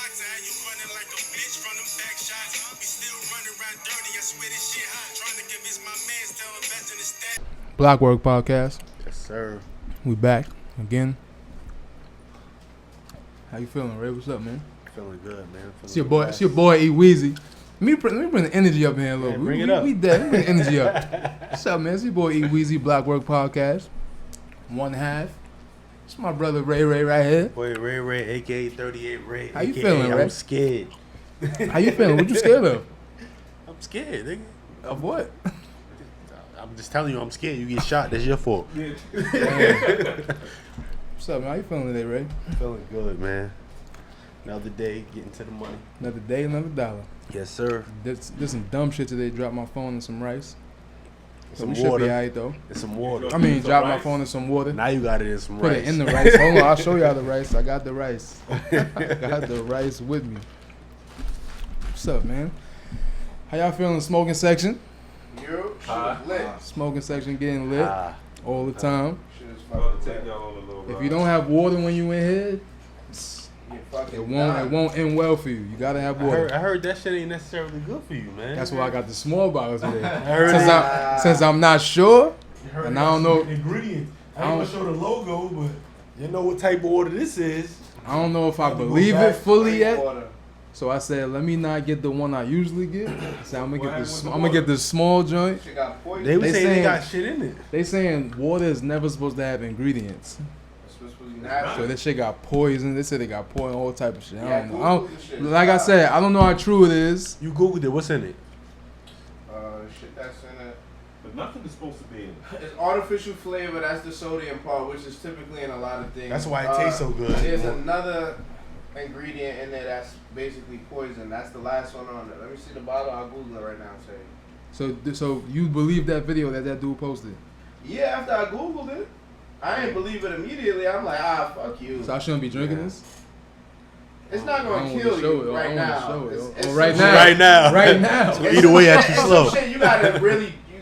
boxer, how you running like a bitch from them back shots? We still running around dirty, I swear this shit hot. Trying to convince my man still investing in stat. Blockwerk Podcast. Yes, sir. We back again. How you feeling, Ray? What's up, man? Feeling good, man. It's your boy E Weezy. Let me bring the energy up here a little. Bring it up. We dead. Bring the energy up. What's up, man? It's your boy E Weezy, Blockwerk Podcast. One half. It's my brother Ray right here. Boy, Ray, a.k.a. 38 Ray. How you AKA feeling, Ray? I'm scared. How you feeling? What you scared of? I'm scared, nigga. Of what? I'm just telling you, I'm scared. You get shot, that's your fault. What's up, man? How you feeling today, Ray? Feeling good, man. Another day, getting to the money. Another day, another dollar. Yes, sir. Did some dumb shit today. Dropped my phone in some rice. So Some we water. should be alright though. And some water. I mean, drop my phone in some water. Now you got it in some Put rice. it in the rice. Hold on, I'll show y'all the rice. I got the rice. I got the rice with me. What's up, man? How y'all feeling? Smoking section? You lit. Smoking section getting lit all the time. Shit is fucking lit. If you don't have water when you in here, You fucking it won't end well for you. You gotta have water. I heard that shit ain't necessarily good for you, man. That's why I got the small bottles today. heard Since I'm not sure, and I don't know. Ingredients. I ain't gonna show the logo, but you know what type of water this is. I don't know if I believe it fully yet. Water. So I said, let me not get the one I usually get. So I'm gonna get the small joint. Shit got poison. They were They saying they saying- got shit in it. They saying water is never supposed to have ingredients. It's supposed to be So natural. that shit got poison. They said they got poison, all type of shit. I Yeah, don't know. Google the shit. Like I said, I don't know how true it is. You Googled it. What's in it? Shit that's in it. But nothing is supposed to be in it. It's artificial flavor. That's the sodium part, which is typically in a lot of things. That's why it tastes so good. There's another ingredient in there that's basically poison. That's the last one on it. Let me see the bottle. I'll Google it right now and say. So you believe that video that dude posted? Yeah, after I Googled it, I didn't believe it immediately. I'm like, fuck you. So I shouldn't be drinking this? It's not I gonna don't kill wanna show you it. I right don't wanna now. show it. It's Oh, some right shit- now. Right now. Right now. So either way, at you it's slow. some shit you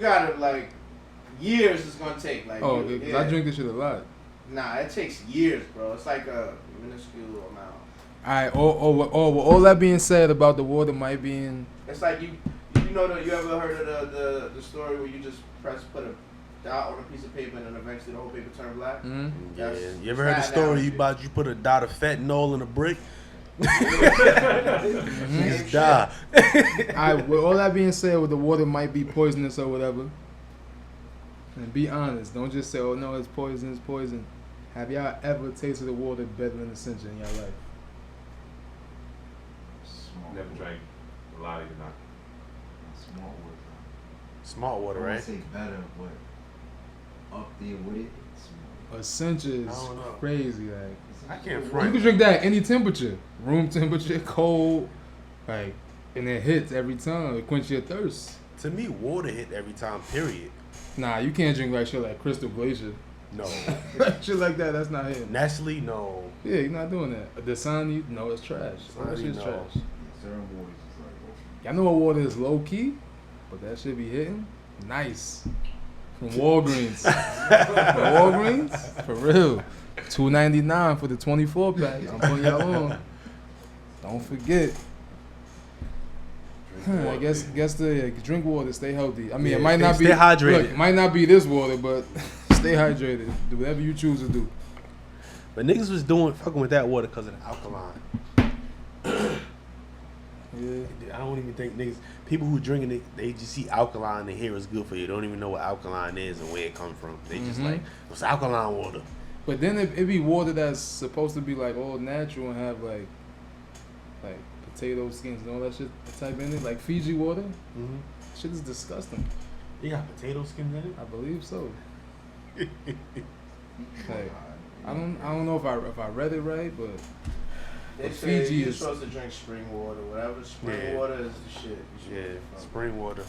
gotta like years it's gonna take. Like, Oh, okay, 'cause I drink this shit a lot. Nah, it takes years, bro. It's like a minuscule amount. Alright, with all that being said about the water might be in. It's like you ever heard of the story where you just put a dot on a piece of paper and then eventually the whole paper turn black? Mm-hmm. Yeah. That's- You ever heard the that story shit. about you put a dot of fentanyl in a brick? Mm-hmm. Same Just shit. die. Alright, with all that being said, with the water might be poisonous or whatever. And be honest, don't just say, "Oh no, it's poison, it's poison." Have y'all ever tasted the water better than Essential in your life? Never drank a lot of it. Not. Small water. Smart water, I right? wouldn't say better, but up there with it, small. Essential is I don't know. crazy. Like I can't you front. can drink that at any temperature, room temperature, cold, like, and it hits every time. It quench your thirst. To me, water hit every time, period. Nah, you can't drink like shit like Crystal Glacier. No. Shit like that, that's not hitting. Nestle, no. Yeah, you're not doing that. Dasani, no, it's trash. All that Dasani, shit's no. trash. Certain waters is like, Y'all know what water is low key, but that shit be hitting nice. From Walgreens. From Walgreens? For real. $2.99 for the 24 pack. I'm putting y'all on. Don't forget. I guess the drink water, stay healthy. I mean, Yeah, it might not stay be hydrated. Look, it might not be this water, but stay hydrated. Do whatever you choose to do. But niggas was fucking with that water because of the alkaline. Yeah. I don't even think people who drinking it, they just see alkaline and hear it's good for you. They don't even know what alkaline is and where it come from. They just like, it's alkaline water. But then it be water that's supposed to be like all natural and have like potato skins and all that shit type in it, like Fiji water. Mm-hmm. Shit is disgusting. You got potato skins in it? I believe so. Like, I don't know if I read it right, but They But say Fiji you're is- supposed to drink spring water. Whatever spring Yeah. water is the shit. You should Yeah, drink from. spring water.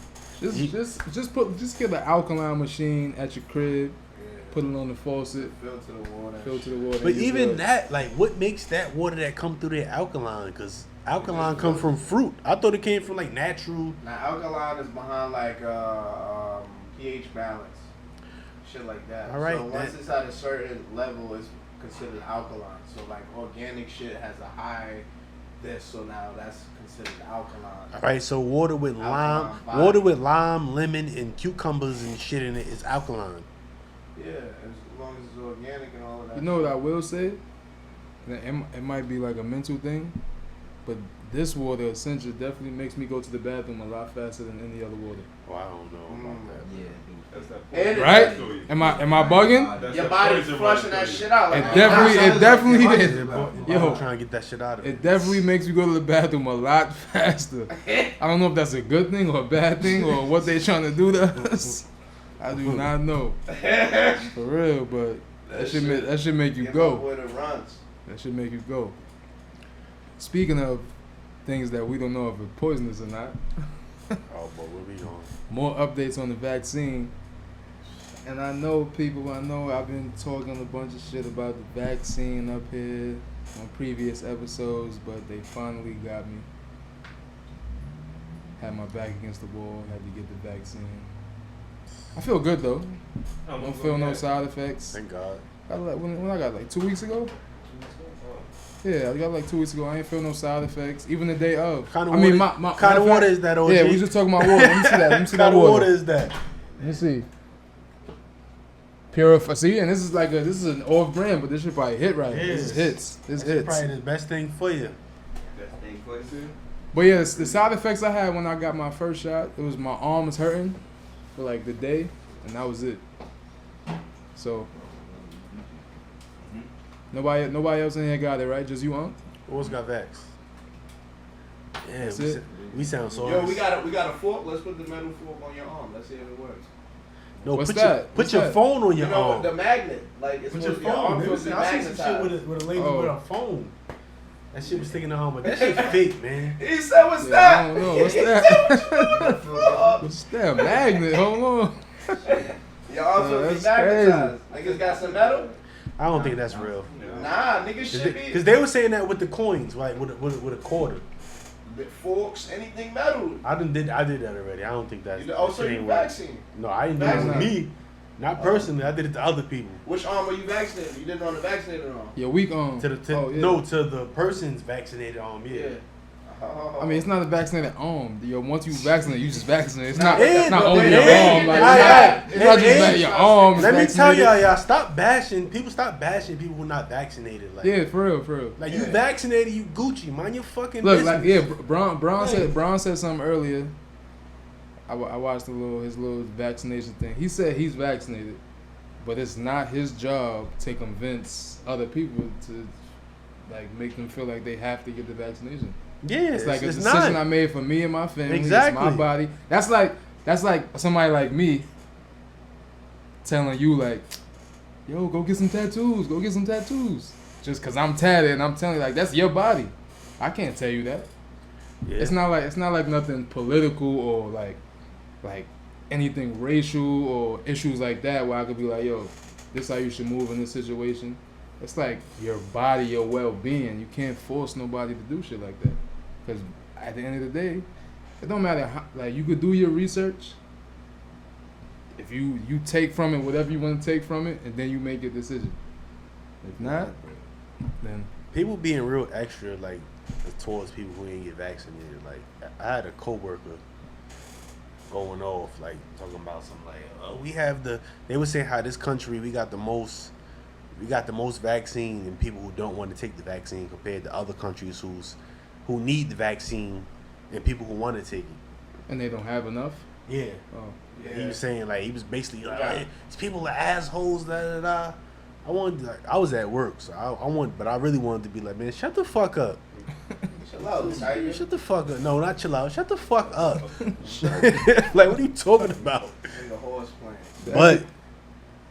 just get an alkaline machine at your crib, Yeah. put it on the faucet, Fill to the water. fill to the water. But and you're even good. that, like, what makes that water that come through there alkaline? Because alkaline come from fruit. I thought it came from, like, natural. Now alkaline is behind like pH balance, shit like that. All right, So once it's at a certain level, it's considered alkaline. So like organic shit has a high this, so now that's considered alkaline. All right, so water with Alkaline body. lemon, and cucumbers and shit in it is alkaline. Yeah, as long as it's organic and all of that. You know what I will say? That it might be like a mental thing, but this water essentially definitely makes me go to the bathroom a lot faster than any other water. Well, I don't know about that. Yeah. That's that And it- Right? story. Am I bugging? That's Your that body's poison flushing run that story. shit out. It Like, definitely Your is. body Yo. trying to get that shit out of It definitely makes me go to the bathroom a lot faster. I don't know if that's a good thing or a bad thing or what they trying to do to us. I do not know. For real, but that should make you Get go. up where it runs. That should make you go. Speaking of things that we don't know if it's poisonous or not, Oh, but where we going? more updates on the vaccine. And I know I've been talking a bunch of shit about the vaccine up here on previous episodes, but they finally got me. Had my back against the wall, had to get the vaccine. I feel good though. Don't feel no side effects. Thank God. When I got like 2 weeks ago? Yeah, I got like 2 weeks ago. I ain't feel no side effects. Even the day of. Kind of I mean, water, my kind of water is that, OG? Yeah, we just talking about water. Let me see that. Let me see that kind of water. water is that? Let me see. Purify. See, and this is an off brand, but this should probably hit right. It This is. is hits. This That's hits. probably the best thing for you. Best thing for you. But yeah, the side effects I had when I got my first shot, it was my arm was hurting for like the day, and that was it. So nobody else in here got it, right? Just you, Unc? Who else got vax? Yeah, That's it. we sound so. Yo, we got a fork. Let's put the metal fork on your arm. Let's see if it works. No, What's put that? Your, put What's your that? phone on You your know arm. the magnet, like it's Put your supposed to- arm phone. supposed to be I see some shit magnetized. with a lady Oh. with a phone. That shit was sticking to her arm, but that shit fake, man. He said, "What's Yeah, that?" I don't know. What's He that? said, "What you doing?" What's that? Magnet? Hold on. Your arm supposed to be that's magnetized. Niggas got some metal. I don't think that's real. Nah, niggas should be. Because they were saying that with the coins, like with a quarter. Forks, anything metal. I did that already. I don't think that's. You also that shit you ain't work. vaccine. No, I didn't do it with Vaccinated. me. Not personally. I did it to other people. Which arm were you vaccinated? You didn't on the vaccinated arm. Your weak arm. To the Oh, yeah. No, to the person's vaccinated arm. Yeah. Oh. I mean, it's not a vaccinated arm. Yo, once you vaccinate, you just vaccinate. It's Nah, not. yeah, It's not but only it your is. arm. Like, Alright, it's not it just that is. your arm. is Let me tell vaccinated. y'all, stop bashing. People stop bashing people who not vaccinated. Like, Yeah, for real. like you vaccinated, you Gucci. Mind your fucking Look, business. like Braun said something earlier. I watched his little vaccination thing. He said he's vaccinated, but it's not his job to convince other people to like make them feel like they have to get the vaccination. Yeah, It's like a it's decision not. I made for me and my family. Exactly. It's my body. That's like somebody like me telling you like, yo, go get some tattoos. Go get some tattoos. Just cause I'm tatted and I'm telling you like that's your body. I can't tell you that. Yeah. It's not like nothing political or like anything racial or issues like that where I could be like, yo, this how you should move in this situation. It's like your body, your well-being. You can't force nobody to do shit like that. Because at the end of the day, it don't matter how, like you could do your research. If you take from it whatever you want to take from it, and then you make your decision. If not, then People being real extra like towards people who didn't get vaccinated. Like I had a coworker going off like talking about something like we have they were saying how this country we got the most vaccine and people who don't want to take the vaccine compared to other countries who need the vaccine and people who want to take it. and they don't have enough. Yeah. Oh, He was saying like he was basically like hey, these people are assholes. Da da da. I was at work, so but I really wanted to be like, man, shut the fuck up. Chill out, Tiger. Shut the fuck up. No, not chill out. Shut the fuck up. Like, what are you talking about? In the horse plant. But,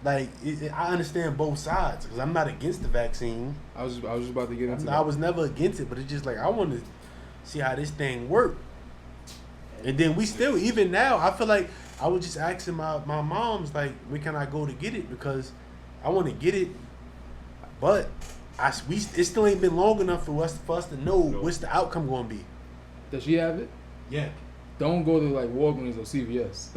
like, I understand both sides because I'm not against the vaccine. I was just about to get into I that. was never against it, but it's just like I want to see how this thing work. And then we still, even now, I feel like I was just asking my mom's like, when can I go to get it? Because I want to get it, but it still ain't been long enough for us to know what's the outcome going to be. Does she have it? Yeah. Don't go to like Walgreens or CVS.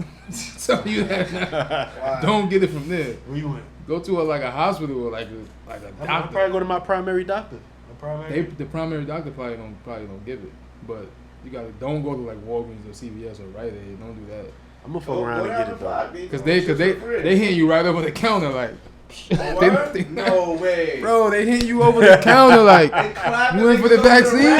Tell you that now. Don't get it from there. Where you went? Go to like a hospital or like a I'll doctor. probably go to my primary doctor. primary? The primary doctor probably don't give it, but you don't go to like Walgreens or CVS or Rite Aid. Don't do that. I'm gonna fuck around and get it though. Cause they hitting you right over the counter like. No way, bro. They hitting you over the counter like you in for the vaccine.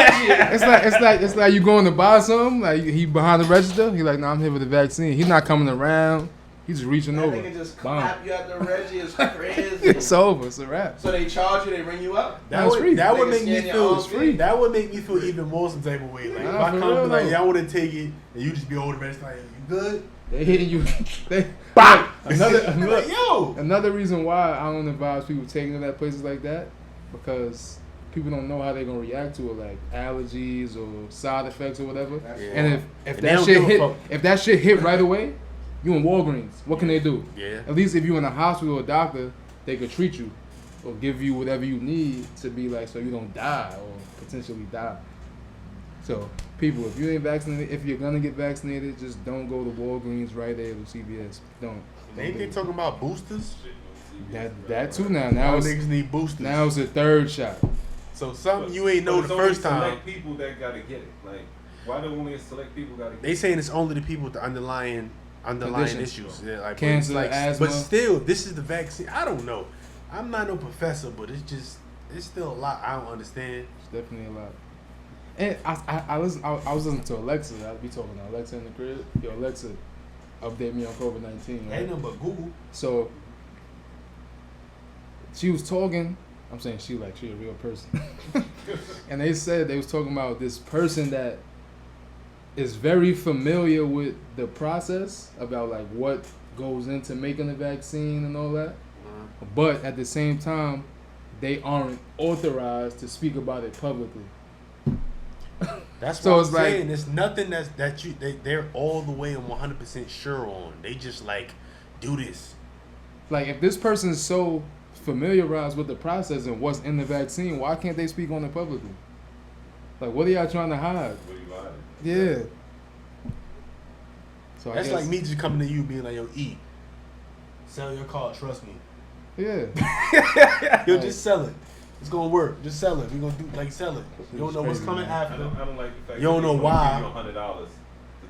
It's like you going to buy something. Like he behind the register. He like, nah, I'm here for the vaccine. He's not coming around. He's just reaching over. Nigga just clap you at the Reggie. It's crazy. It's over. It's a wrap. So they charge you. They ring you up. That would make me Niggas feel free. That would make me feel even more some type of way. Like if Nah, I for come real, like, though. yeah, I want to take it, and you just be over the rest like, you good? They hitting you. Like, yo. Another reason why I don't advise people taking it at places like that, because people don't know how they're gonna react to it, like allergies or side effects or whatever. Yeah. And if And they that don't shit give a hit, fuck. if that shit hit right away, you in Walgreens. What can they do? Yeah. At least if you in a hospital or doctor, they could treat you or give you whatever you need to be like so you don't die or potentially die. So people, if you ain't vaccinated, if you're gonna get vaccinated, just don't go to Walgreens, Rite Aid, or CVS. Don't. Ain't they talking about boosters? That too now. Now Now it's niggas need boosters. now it's a third shot. So something you ain't know But the it's only first time. select people that gotta get it. Like, why do only select people gotta get They it? saying it's only the people with the underlying Conditions. issues. Yeah, like, Cancer, but it's asthma. But still, this is the vaccine. I don't know. I'm not no professor, but it's still a lot I don't understand. It's definitely a lot. And I was listening to Alexa. I'd be talking to Alexa in the crib. Yo, Alexa, update me on COVID-19. Right? Ain't nothing but Google. So she was talking. I'm saying she a real person. And they said they was talking about this person that is very familiar with the process about like what goes into making a vaccine and all that. But at the same time, they aren't authorized to speak about it publicly. That's So what it's I'm like- saying. There's nothing they're all the way and 100% sure on. They just like do this. Like if this person is so familiarized with the process and what's in the vaccine, why can't they speak on it publicly? Like what are y'all trying to hide? What do you lie? Yeah. So That's I guess, like me just coming to you being like, yo, E, sell your car, trust me. Yeah. Yo, just sell it. It's gonna work. Just sell it. We're gonna do like sell it. You don't know what's crazy, coming man. I after. don't like the fact You don't that know they why. Give you $100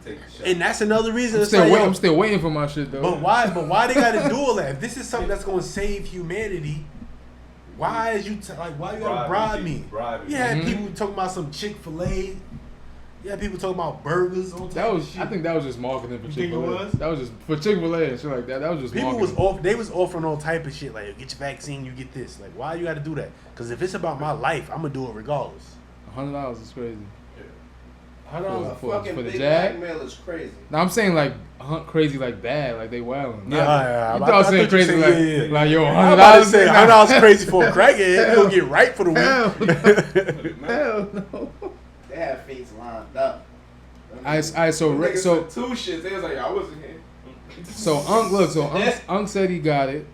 to take the shot. And that's another reason. I'm It's like, yo, I'm still waiting for my shit though. but why they gotta do all that? If this is something that's gonna save humanity, why is you why you gotta bribe me? Bribe You me. had Mhm. people talking about some Chick-fil-A. You had people talking about burgers. All That type was of shit. I think that was just marketing for You think it Chick-fil-A. was? That was just for Chick-fil-A and shit like that. That was just People marketing. they was offering all type of shit like, yo, get your vaccine, you get this. Like, why you got to do that? Because if it's about my life, I'm gonna do it regardless. $100 is crazy. $100 For fucking the big Jag? blackmail is crazy. Now I'm saying like crazy like bad, like they wilding. Yeah, You I thought I was saying thought you crazy said, like, yeah, yeah. like yo, I'm about to $100. say $100 crazy for a crackhead. You gonna get right for the week. Hell no. They have fiends lined up. Alright, so Niggas so said two shits. They was like, yo, I wasn't here. so Unc said he got it.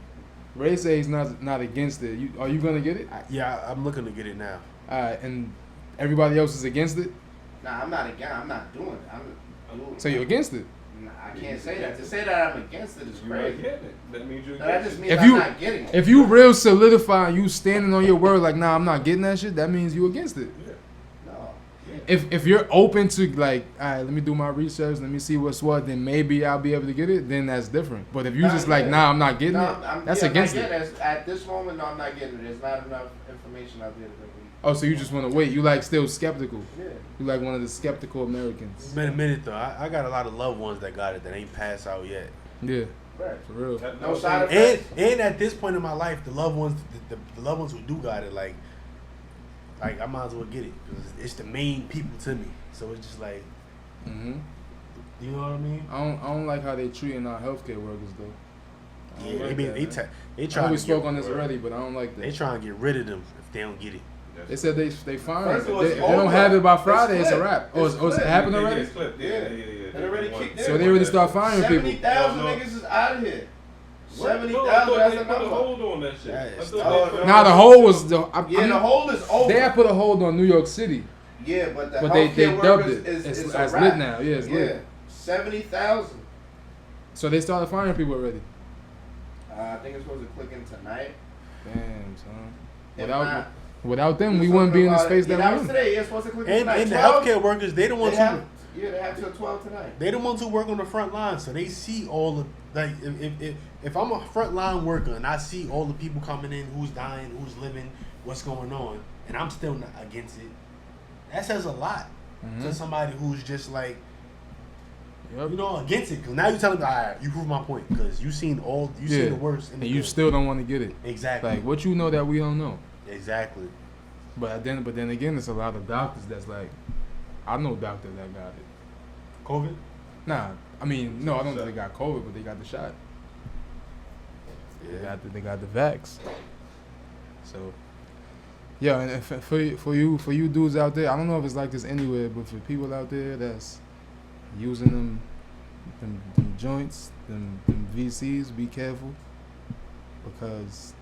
Ray said he's not against it. Are you gonna get it? Yeah, I'm looking to get it now. Alright, and everybody else is against it. Nah, I'm not against. I'm not doing it. So you're against it. Nah, I can't say that. To say that I'm against it is You might crazy. get it. That means you're No, that against just it. means If I'm you- not getting it. If you real solidify, you standing on your word, like nah, I'm not getting that shit. That means you against it. No. If you're open to like, all right, let me do my research, let me see what's what, then maybe I'll be able to get it. Then that's different. But if you Nah, just like, yeah. nah, I'm not getting No, it, that's I'm against not it. getting it. At this moment, no, I'm not getting it. There's not enough information out there to make me. Oh, so you just want to wait? You like still skeptical? Yeah. You like one of the skeptical Americans? It's been a minute though. I got a lot of loved ones that got it that ain't passed out yet. Yeah, Right. for real. No side effects. And at this point in my life, the loved ones, the loved ones who do got it, like I might as well get it because it's the main people to me. So it's just like, Mhm. you know what I mean? I don't like how they treating our healthcare workers though. I don't Yeah, like that, man. they I know try. we spoke on this already, but I don't like They that. trying to get rid of them if they don't get it. They said they fine. First of all, They it's don't over. have it by It's Friday. It's a clipped. wrap. Oh, It's it clipped. happened Yeah, already. it's clipped. Yeah. It already kicked in. So they already start firing people. 70,000 No. niggas is out of here. What? 70,000. No, I thought That's they a put a number. hold on that shit. Yeah, I it's thought tough. they- Now the hold was Yeah, the hold is over. They had put a hold on New York City, Yeah, but the but they healthcare dubbed workers it. is It's a lit wrap. now. Yeah, it's Yeah, lit. 70,000. So they started firing people already. I think it's supposed to click in tonight. Damn, son. If Without not, Without them, we wouldn't be in the space that that was we're in. today. You're supposed to click And tonight. the 12? healthcare workers, they the ones They have till 12 tonight. They the ones who work on the front line, so they see all the like. If I'm a front line worker and I see all the people coming in, who's dying, who's living, what's going on, and I'm still not against it, that says a lot to somebody who's just like, against it. Because now you're telling me, all right, you prove my point because you seen the worst, and you still don't want to get it. Exactly. Like what you know that we don't know. Exactly. But then again, there's a lot of doctors that's like, I know doctors that got it. COVID? Nah, I mean, no, I don't think they got COVID, but they got the shot. Yeah. They got the vax. So, yeah, and for you dudes out there, I don't know if it's like this anywhere, but for people out there that's using them joints, them VCs, be careful, because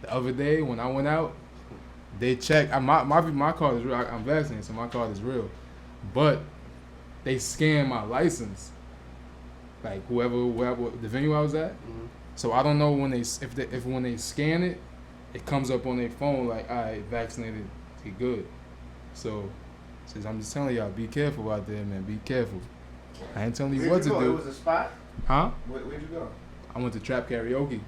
the other day when I went out, they checked. My card is real. I'm vaccinated, so my card is real. But they scanned my license, like whoever the venue I was at. Mm-hmm. So I don't know when when they scan it, it comes up on their phone like, all right, vaccinated, you're good. So, says I'm just telling y'all, be careful out there, man. Be careful. I ain't telling you what to do. It was a spot. Huh? Where'd you go? I went to Trap Karaoke.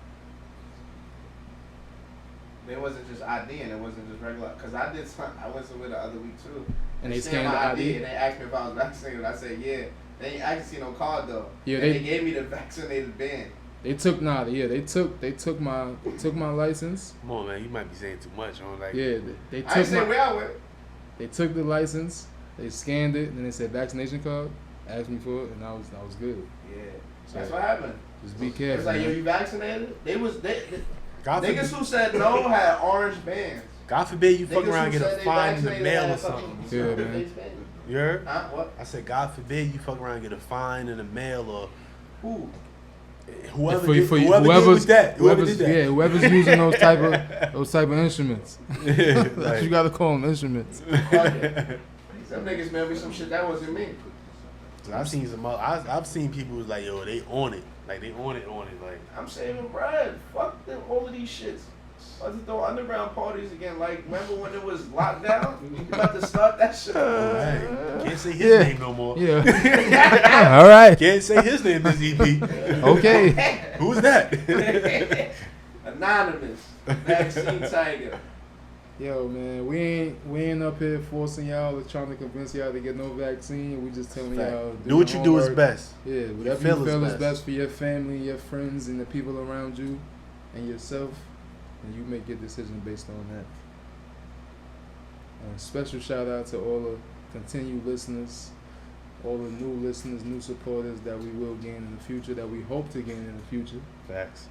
It wasn't just ID and it wasn't just regular. Cause I went somewhere the other week too. And they scanned the ID? And they asked me if I was vaccinated. I said yeah. They ain't actually see no card though. Yeah, and they gave me the vaccinated band. They took my license. Come on, man, you might be saying too much. They I ain't say where I went. They took the license, they scanned it, and then they said vaccination card. Asked me for it, and I was good. Yeah, so that's what happened. Just be careful. It's like, man. yo, you vaccinated? Niggas who said no had orange bands. God forbid you fuck Niggas around and who get a said fine in the they mail or vaccinated something. Yeah, had man. fucking You heard? Huh? What? I said, God forbid you fuck around and get a fine in the mail or Who? whoever For- did, for- whoever did with that. Whoever did that. Yeah, whoever's using those type of instruments. That's what Like- you gotta call them, instruments. Some niggas mailed me some shit that wasn't me. I've seen I've seen people who's like, yo, they on it. Like they on it. Like I'm saving bread. Fuck them, all of these shits. About to throw underground parties again. Like, remember when it was lockdown? You about to start that shit. right. Can't say his name no more. Yeah. All right. Can't say his name this EP. Okay. Who's that? Anonymous. Vaccine tiger. Yo, man, we ain't up here forcing y'all or trying to convince y'all to get no vaccine. We just telling y'all Do what you do is best. Yeah, whatever you feel is best for your family, your friends, and the people around you, and yourself, and you make your decision based on that. Special shout out to all the continued listeners, all the new listeners, new supporters that we will gain in the future, that we hope to gain in the future. Facts.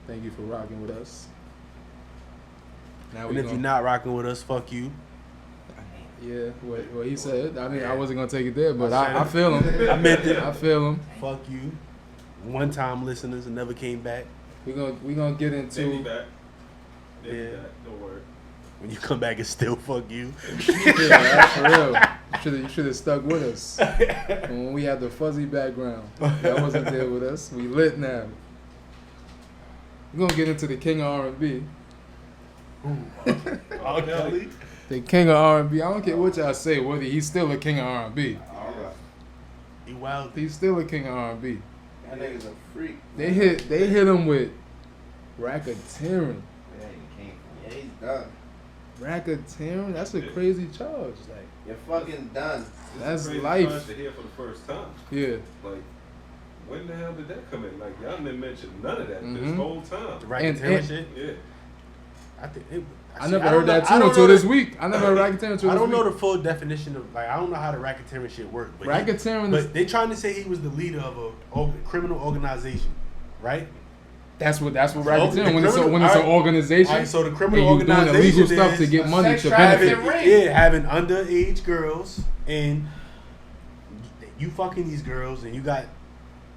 Thank you for rocking with us. Now And if you're not rocking with us, fuck you. Yeah, what he said. I mean, I wasn't gonna take it there, but I feel him. I meant it. I feel him. Fuck you. One time listeners and never came back. We gonna get They'll be into. back. They'll Yeah. be back. Don't worry. When you come back, it's still fuck you. Yeah, that's for real. You should have stuck with us when we had the fuzzy background. That wasn't there with us. We lit now. We're gonna get into the king of R&B. R. Kelly. The king of R&B. I don't care what y'all say, Woody. He's still a king of R&B. Alright. He wild. He's still a king of R&B. That nigga's a freak. They hit him with racketeering. Yeah, he can't. Yeah, he's done. Racketeering? That's a crazy charge. Like, You're fucking done. that's Crazy life. times to hear for the first time. Yeah. Like, when the hell did that come in? Like, y'all didn't mention none of that this Mhm. whole time. The racketeering shit. Yeah. I think it, I never heard that too until this week. I never heard racketeering until I this don't know week. the full definition of I don't know how the racketeering shit worked. But Racketeering is, but they trying to say he was the leader of a criminal organization, right? that's what the racketeering when it's criminal- an alright. organization. Alright, so the and criminal you doing organization illegal stuff is to get money sex to trafficking. benefit. having underage girls and you fucking these girls and you got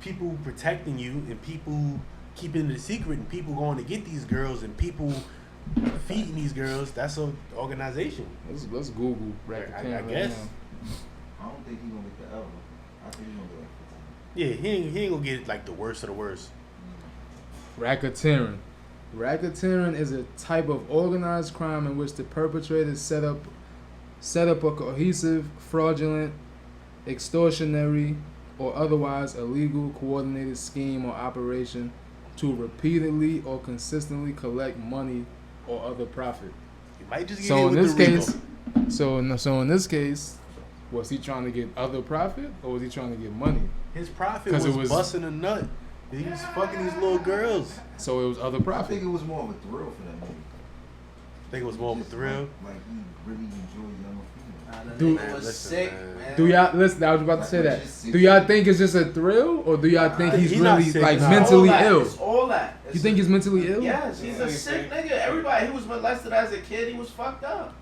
people protecting you and people keeping it a secret and people going to get these girls and people feeding these girls. That's an organization. Let's Google racketeering. I right guess. now. I don't think he's gonna get the L. I think he's gonna get like 15. Yeah, he ain't gonna get like the worst of the worst. Racketeering. Racketeering is a type of organized crime in which the perpetrators set up a cohesive, fraudulent, extortionary, or otherwise illegal coordinated scheme or operation to repeatedly or consistently collect money or other profit. You might just get So hit in with this the Rico. case, so in this case, was he trying to get other profit or was he trying to get money? His profit 'Cause was, it was- busting a nut. He was fucking these little girls. So it was other I profit. think it was more of a thrill for that nigga. I think it was more of a Just thrill. Like he really enjoyed young females. Dude, Nigga was listen, sick, man. man. Do y'all listen? I was about to say that. Do y'all think it's just a thrill, or do y'all think he's He's not really sick, like nah. mentally all that. ill? It's all that. You think he's mentally ill? Yes, he's a sick nigga. Everybody, he was molested as a kid. He was fucked up.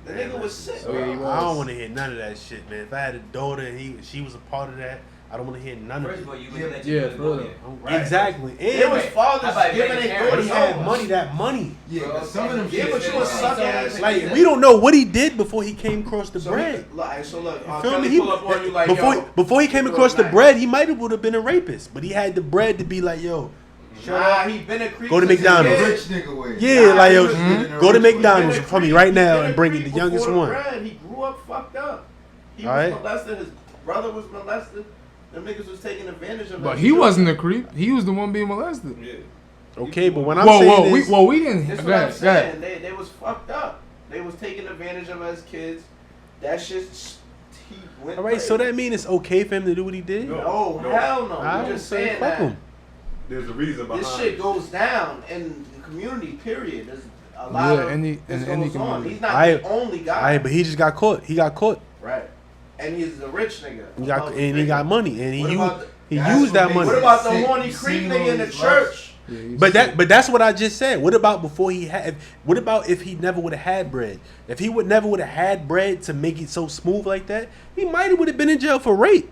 The nigga was sick. Oh, yeah, he bro. was. I don't want to hear none of that shit, man. If I had a daughter and she was a part of that, I don't want to hear none of First it. of all, you Yeah, would let yeah, you for real. Right. Exactly. It was And fathers How about giving you their make but daughters he had over. money, that money. Yeah, 'cause some of them Yeah, shits but you they a suck ass. Like, we don't know what he did before he came across the bread. So look, You feel me? Kelly pull up on you like, Before he came you across the doing bread, he might have would have been a rapist, but he had the bread to be like, yo, shut Nah, up. he been a creep. Go to since he McDonald's. was a Rich kid. nigga way. Yeah, Nah, like he yo, was go to He been McDonald's a for me creep. right He now been and a bring me creep the youngest before one. bread. He grew up fucked up. He All was right. molested. His brother was molested. Them niggas was taking advantage of him. But he wasn't a creep. He was the one being molested. Yeah. Okay, but when I'm Whoa, saying is, we didn't. That's Go what I'm ahead, go ahead. saying. They was fucked up. They was taking advantage of us kids. That shit. He went. all right, so crazy. that mean it's okay for him to do what he did? No, No. hell no. I I'm don't just say saying fuck that him. There's a reason behind this shit it. goes down in the community. Period. There's a lot Yeah, of any- this in any goes on. community. He's not I- the only guy. All right, but he just got caught. He got caught. Right. And he's a rich nigga. He got and he got money, and What about the- he That's used what that makes money. What about the Sick. horny You creep seen nigga all in the these church? Yeah, he's But sick. that's what I just said. What about before he had? What about if he never would have had bread? If he never would have had bread to make it so smooth like that, he might would have been in jail for rape.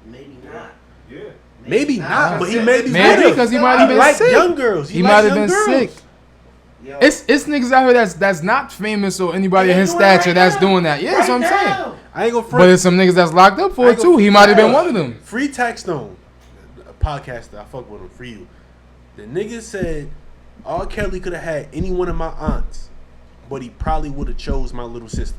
Maybe not. Yeah. Maybe not, but he Maybe maybe because he might have been like sick. young girls. He likes might have young been girls. sick. Yo, It's niggas out here that's not famous or anybody They in his doing it right stature that's now. doing that. Yeah, that's what I'm Right saying. now. I ain't gonna But front. there's some niggas that's locked up for I it ain't too. gonna- He might have been one of them. Free Taxstone, a podcaster. I fuck with him for you. The nigga said R. Kelly could have had any one of my aunts, but he probably would have chose my little sister.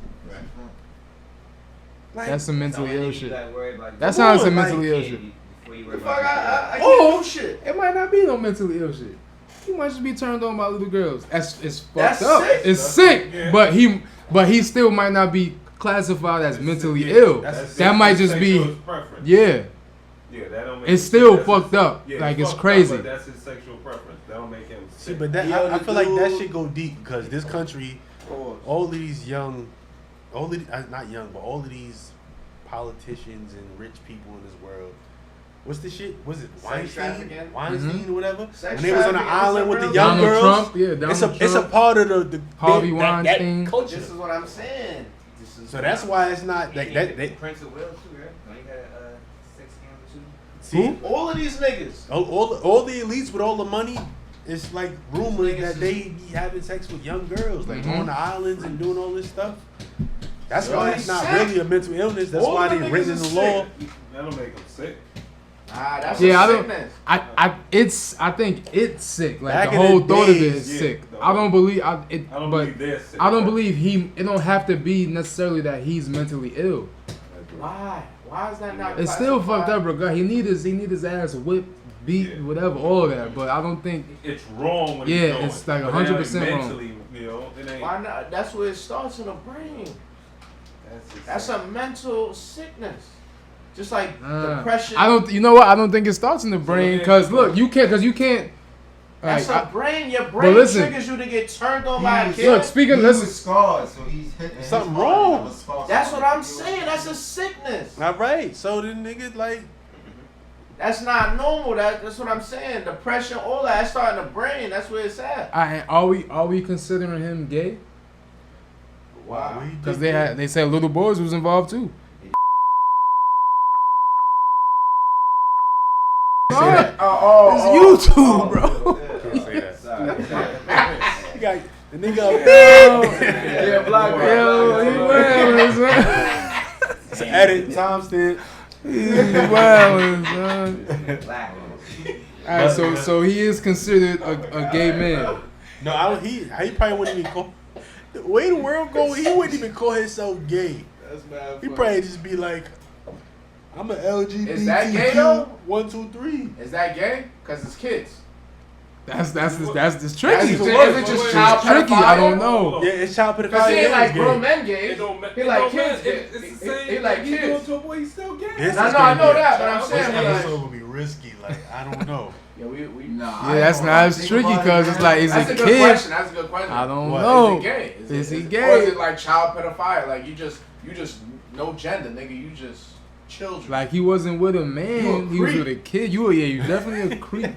Like, That's some mentally ill shit. That That sounds on, some like, mentally ill shit. Before you worry Fuck, about I can't Oh. do shit. It might not be no mentally ill shit. He might just be turned on by little girls. It's fucked That's up. sick. It's sick. Yeah. But he still might not be classified as mentally Yeah, ill. that's- That might just sexual be preference. yeah. Yeah, that don't make It's him still sick. That's fucked his- up. Yeah, Like, he's it's fucked crazy. Up, but that's his sexual preference. That don't make him See, sick. but that Yo, I the feel like that dude- shit go deep because this country, Pause. all of these young, not young, but all of these politicians and rich people in this world. What's the shit? Was it Sex trafficking? Weinstein or whatever? Sex When they was on the trafficking, island it's with a the real- young Donald girls. Trump, yeah, Donald it's a Trump. part of the Harvey that Weinstein. culture. This is what I'm saying. This is So that's why it's not like that. Prince of Wales too, right? Don't you got sex scandal too? See, all of these niggas. all the elites with all the money. It's like rumors Niggas that is- they be having sex with young girls, like Mhm. on the islands and doing all this stuff. That's Yo, why they it's not sick. really a mental illness. That's All why them they niggas written in is the law. sick. That don't make him sick. Ah, that's Yeah, a I don't. sickness. I think it's sick. Like Back the in the whole thought of it days, is yeah, sick. the I don't believe. I don't but believe they're sick. I don't believe it don't have to be necessarily that he's mentally ill. Why? Why is that not? It's still classified? fucked up, bro. He need his ass whipped, beat, Yeah. whatever, all of that. But I don't think. It's wrong when Yeah, he's doing it's like it. But 100% it ain't wrong. mentally, you know, it ain't. Why not? That's where it starts in the brain. That's a mental sickness. Just like depression. I don't. You know what? I don't think it starts in the brain. yeah, Cause yeah. look, you can't. That's like, a brain. Your brain listen. triggers you to get turned on by a He kid. Look, speaking. He Listen. was scarred, so he's hitting Something wrong. That's what I'm saying. That's a sickness. All right, so the nigga like That's not normal. That's what I'm saying. Depression, all that starts in the brain. That's where it's at. Are we considering him gay? Wow. Because they said little boys was involved too. It's YouTube, bro. Can't say that. Sorry. You got the nigga Yeah, Blockwerk. Yo, he wildin', son. it's an edit timestamp. He wildin', son. Black. All right, so he is considered a gay man. No, he probably wouldn't even call. The way the world go, he wouldn't even call himself gay. That's mad. He probably just be like, I'm an LGBTQ. Is that gay though? 1, 2, 3. Is that gay? Cause it's kids. That's tricky. Is it It's just child tricky. I don't know. Yeah, it's child pedophilia. Cause he ain't like gay. grown men gay. It don't He like kids. It's the same. He like You do it kids. to a boy, he's still gay. This I is know gonna that, be a- but I'm This saying episode like, will be risky. Like, I don't know. yeah, we Nah, Yeah, that's not as tricky because it's like, is That's it a good kid? question. That's a good question. I don't What? know. Is it gay? Is he Or is gay? it like child pedophile? Like you just no gender, nigga. You just children. Like he wasn't with a man, he was creep. with a kid. You definitely a creep.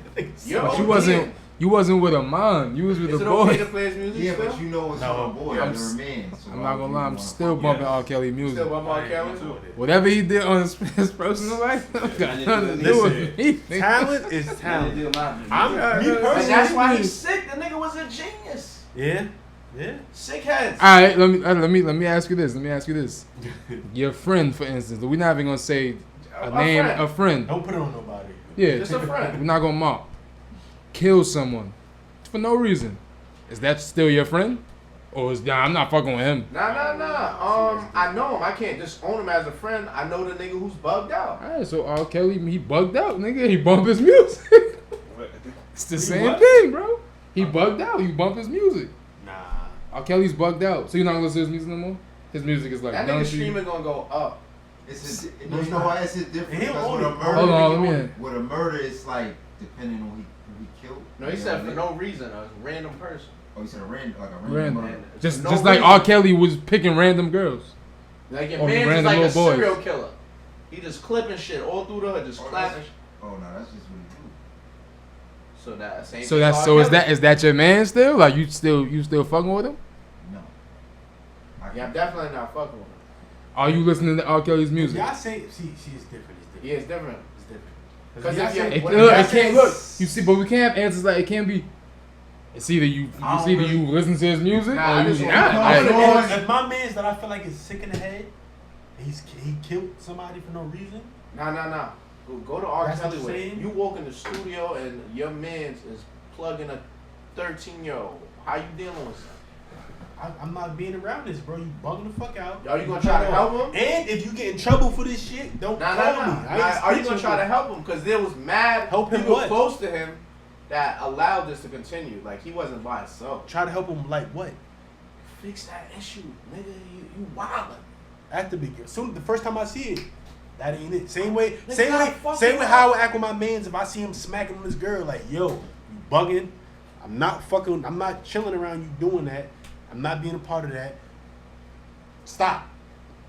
You're But ODing. you wasn't with a mom. You was with Is a it boy. okay to play his music Yeah, still? but you know it's No. for a boy I'm or s- a man. So I'm why not would gonna you lie, I'm wanna still fuck bumping Yes. R. Kelly music. Still bump R. Kelly? Whatever he did on his personal life, got nothing to do with me. nigga. Talent is talent. Me And personally. that's why he's sick. The nigga was a genius. Yeah. Sick heads. All right, let me ask you this. Your friend, for instance, we're not even gonna say a name. friend. A friend. Don't put it on nobody. Yeah, Just a friend. we're not gonna mock. Kill someone for no reason. Is that still your friend? Or is I'm not fucking with him? Nah. I know him. I can't just own him as a friend. I know the nigga who's bugged out. All right, so R. Kelly, he bugged out, nigga. He bumped his music. It's the same what? thing, bro. He bugged out. He bumped his music. Nah. R. Kelly's bugged out. So you're not gonna listen to his music no more? His music is like That none nigga of you. streaming gonna go up. You know why it's different? He don't Because own with a it. murder, Hold on, let me. with a murder, it's like depending on who he killed. No, he You know said what for I mean? no reason. A random person. Oh, you said a random, like a random Random. murder. Just No like reason. R. Kelly was picking random girls. Like your Or man's random is like a little boys. serial killer. He just clipping shit all through the hood, just Oh, clapping. Oh no, that's just what he do. So that same. So thing that's R. so is Kelly. that your man still? Like you still fucking with him? No. Yeah, I'm definitely not fucking with him. Are you listening to R. Kelly's music? Y'all say she is different. It's different. Yeah, it's different. It's different. 'Cause y'all if you- say- It, What look, if it y'all can't say- look. You see, but we can't have answers like it can't be. It's either you listen to his music Nah, I or just you want- not. I Like, wanna- If my man's that I feel like is sick in the head, he killed somebody for no reason. Nah. Go to R. That's what Kelly you're with saying? it. You walk in the studio and your man's is plugging a 13-year-old. How you dealing with that? I'm not being around this, bro. You bugging the fuck out. Are you gonna try to help him? And if you get in trouble for this shit, don't Nah. call me. I ain't Are you gonna snitching try to with- help him? Because there was mad Help him people what? close to him that allowed this to continue. Like he wasn't by himself. Try to help him like what? Fix that issue, nigga. You wildin'. At the beginning. Soon the first time I see it, that ain't it. Same way gotta fuck same it way up. how I would act with my mans if I see him smacking this girl, like, yo, you bugging. I'm not chilling around you doing that. I'm not being a part of that. Stop.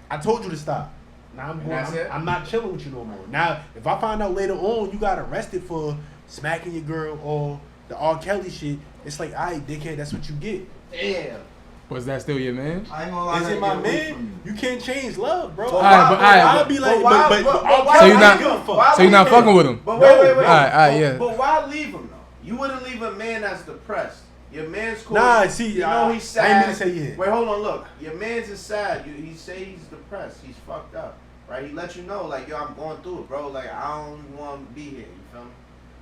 I told you to stop. Now And that's it? I'm not chilling with you no more. Now, if I find out later on you got arrested for smacking your girl or the R. Kelly shit, it's like, alright, dickhead, that's what you get. Damn. was that still your man? I ain't gonna lie. Is I it my get away man? from You can't change love, bro. But Alright, but- alright, I'll but- be like, why- but why- R. So you're Kelly not- don't give a fuck. why So you're not leave him? fucking with him? But No. wait. Alright, yeah. But why leave him though? You wouldn't leave a man that's depressed. Your man's cool. Nah, see, you know he's sad. I ain't mean to say yeah. Wait, hold on. Look, your man's is sad. He say he's depressed. He's fucked up, right? He let you know, like, yo, I'm going through it, bro. Like, I don't want to be here. You feel me?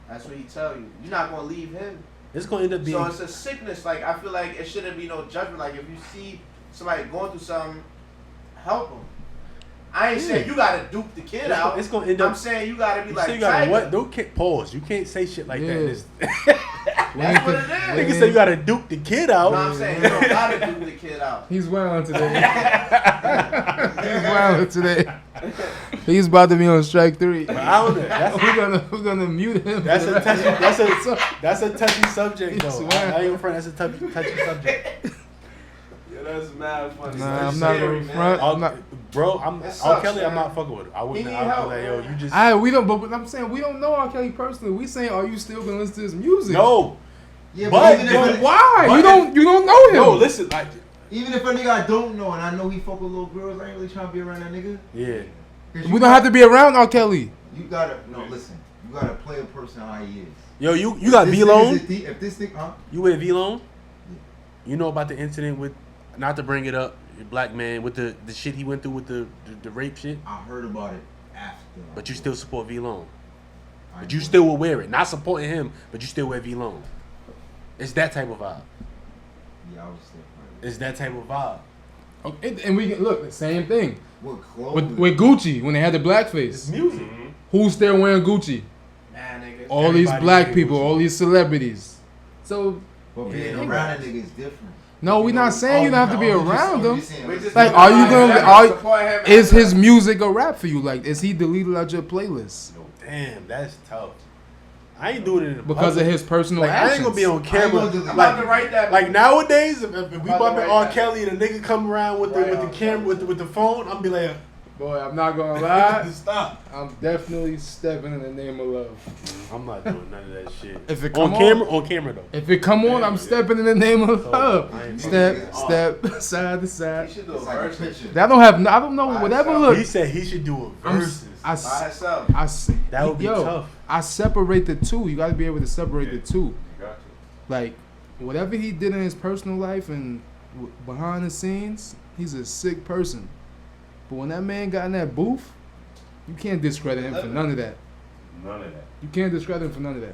That's what he tell you. You're not gonna leave him. It's gonna end up being. So it's a sickness. Like, I feel like it shouldn't be no judgment. Like, if you see somebody going through something, help them. I ain't saying you gotta duke the kid out. It's gonna end up. I'm saying you gotta be You like, say you gotta Tiger. what? Don't pause. You can't say shit like Yeah. that. This- That's what it is. Nigga say you gotta duke the kid out. No, I'm saying you don't gotta duke the kid out. He's wild today. He's wild today. He's about to be on strike 3. But I don't know. We're gonna mute him. That's for a the touchy. rest. That's a touchy subject He's though. wild. I ain't front. That's a touchy subject. Yeah, that's mad funny. Nah, That's I'm not scary, gonna man. front. I'm not. Bro, It R. sucks, Kelly. I'm man. not fucking with it. I He wouldn't. need I'd help, be like, yo, man. you just. We don't. But I'm saying we don't know R. Kelly personally. We saying, are you still gonna listen to his music? No. Yeah, But- but, even, but if, Why? But- You don't know him. No, listen. Like, even if a nigga I don't know and I know he fuck with little girls, I ain't really trying to be around that nigga. yeah. 'Cause We don't have to be around R. Kelly. You gotta listen. You gotta play a person how he is. Yo, you got This V nigga's Loan. a thief- If this nigga, You with V Loan? You know about the incident with, not to bring it up, your black man with the shit he went through with the rape shit, I heard about it after. but you still support V Loan. But you still will wear it. Not supporting him, but you still wear V-Lone. It's that type of vibe. Yeah, I was still. It's that type of vibe. Okay, and we can look the same thing What clothes? with Gucci when they had the It's blackface. music. Who's still wearing Gucci? Nah, nigga. All these Everybody black wearing people, Gucci. all these celebrities. So But being Yeah. around a nigga is different. no, we're not saying you don't have to be around them. We just Like, need are to you gonna? support him Is as a- his music a rap for you? Like, is he deleted out your playlist Damn, that's tough. I ain't doing it in the because public. of his personal Like, I actions? ain't gonna be on I ain't camera. gonna do that. I'm about to Like, write that. like nowadays, if we About to bumping write R. that. Kelly and a nigga come around with Right the on camera with the phone, I'm be like, Boy, I'm not gonna lie. stop. I'm definitely stepping in the name of love. I'm not doing none of that shit. If it on come camera, on camera though. If it come on, I'm stepping in the name of So, love. I ain't Step, fucking- step, side to He side. should do a It's like a verse. picture. I don't have. I don't know. By Whatever. himself. Look, He said he should do a I'm, versus. I, By s- himself. I s- That would be yo, tough. I separate the two. You got to be able to separate the two. You got to. Like, whatever he did in his personal life and behind the scenes, he's a sick person. But when that man got in that booth, you can't discredit him for none of that. None of that. You can't discredit him for none of that.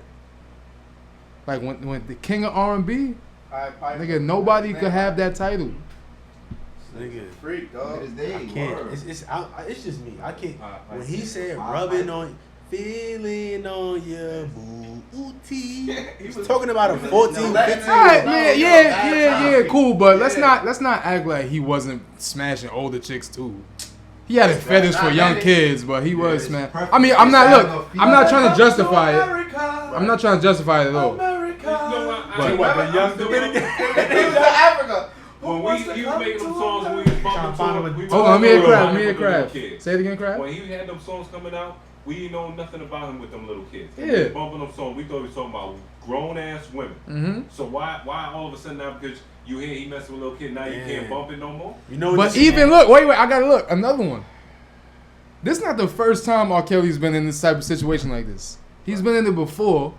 Like when the king of R&B, nigga, nobody could have that title. Nigga. Freak, dog. His day. Can't. Word. It's just me. I can't. I When he see. said I- rubbing I- on, feeling on your booty, he was was- talking about a he was 14, letting 15. All right, Bro, yeah, yo, yeah, bad yeah, time. cool, but let's Yeah. not act like he wasn't smashing older chicks too. He had a That's fetish for not young that. kids, but he was it's smashing. perfect. I mean, I'm not look. It's I'm not trying to justify it. America. I'm not trying to justify it at all. America. You know what? But- What, the young I'm still- Dominican? He was to Africa. When he was making them songs, when we was bumping find to him it, we Hold on, let me hear was Crab. Let bumping me hear with the little Crab. kids. Say it again, Crab. When he had them songs coming out, we didn't know nothing about him with them little kids. He Yeah. was bumping them songs. We thought he was talking about grown ass women. Mm-hmm. So why all of a sudden now because you hear he messing with little kid now you Yeah. can't bump it no more? You know, But this- even look, wait, I gotta look. Another one. This not the first time R. Kelly's been in this type of situation like this. He's been in it before,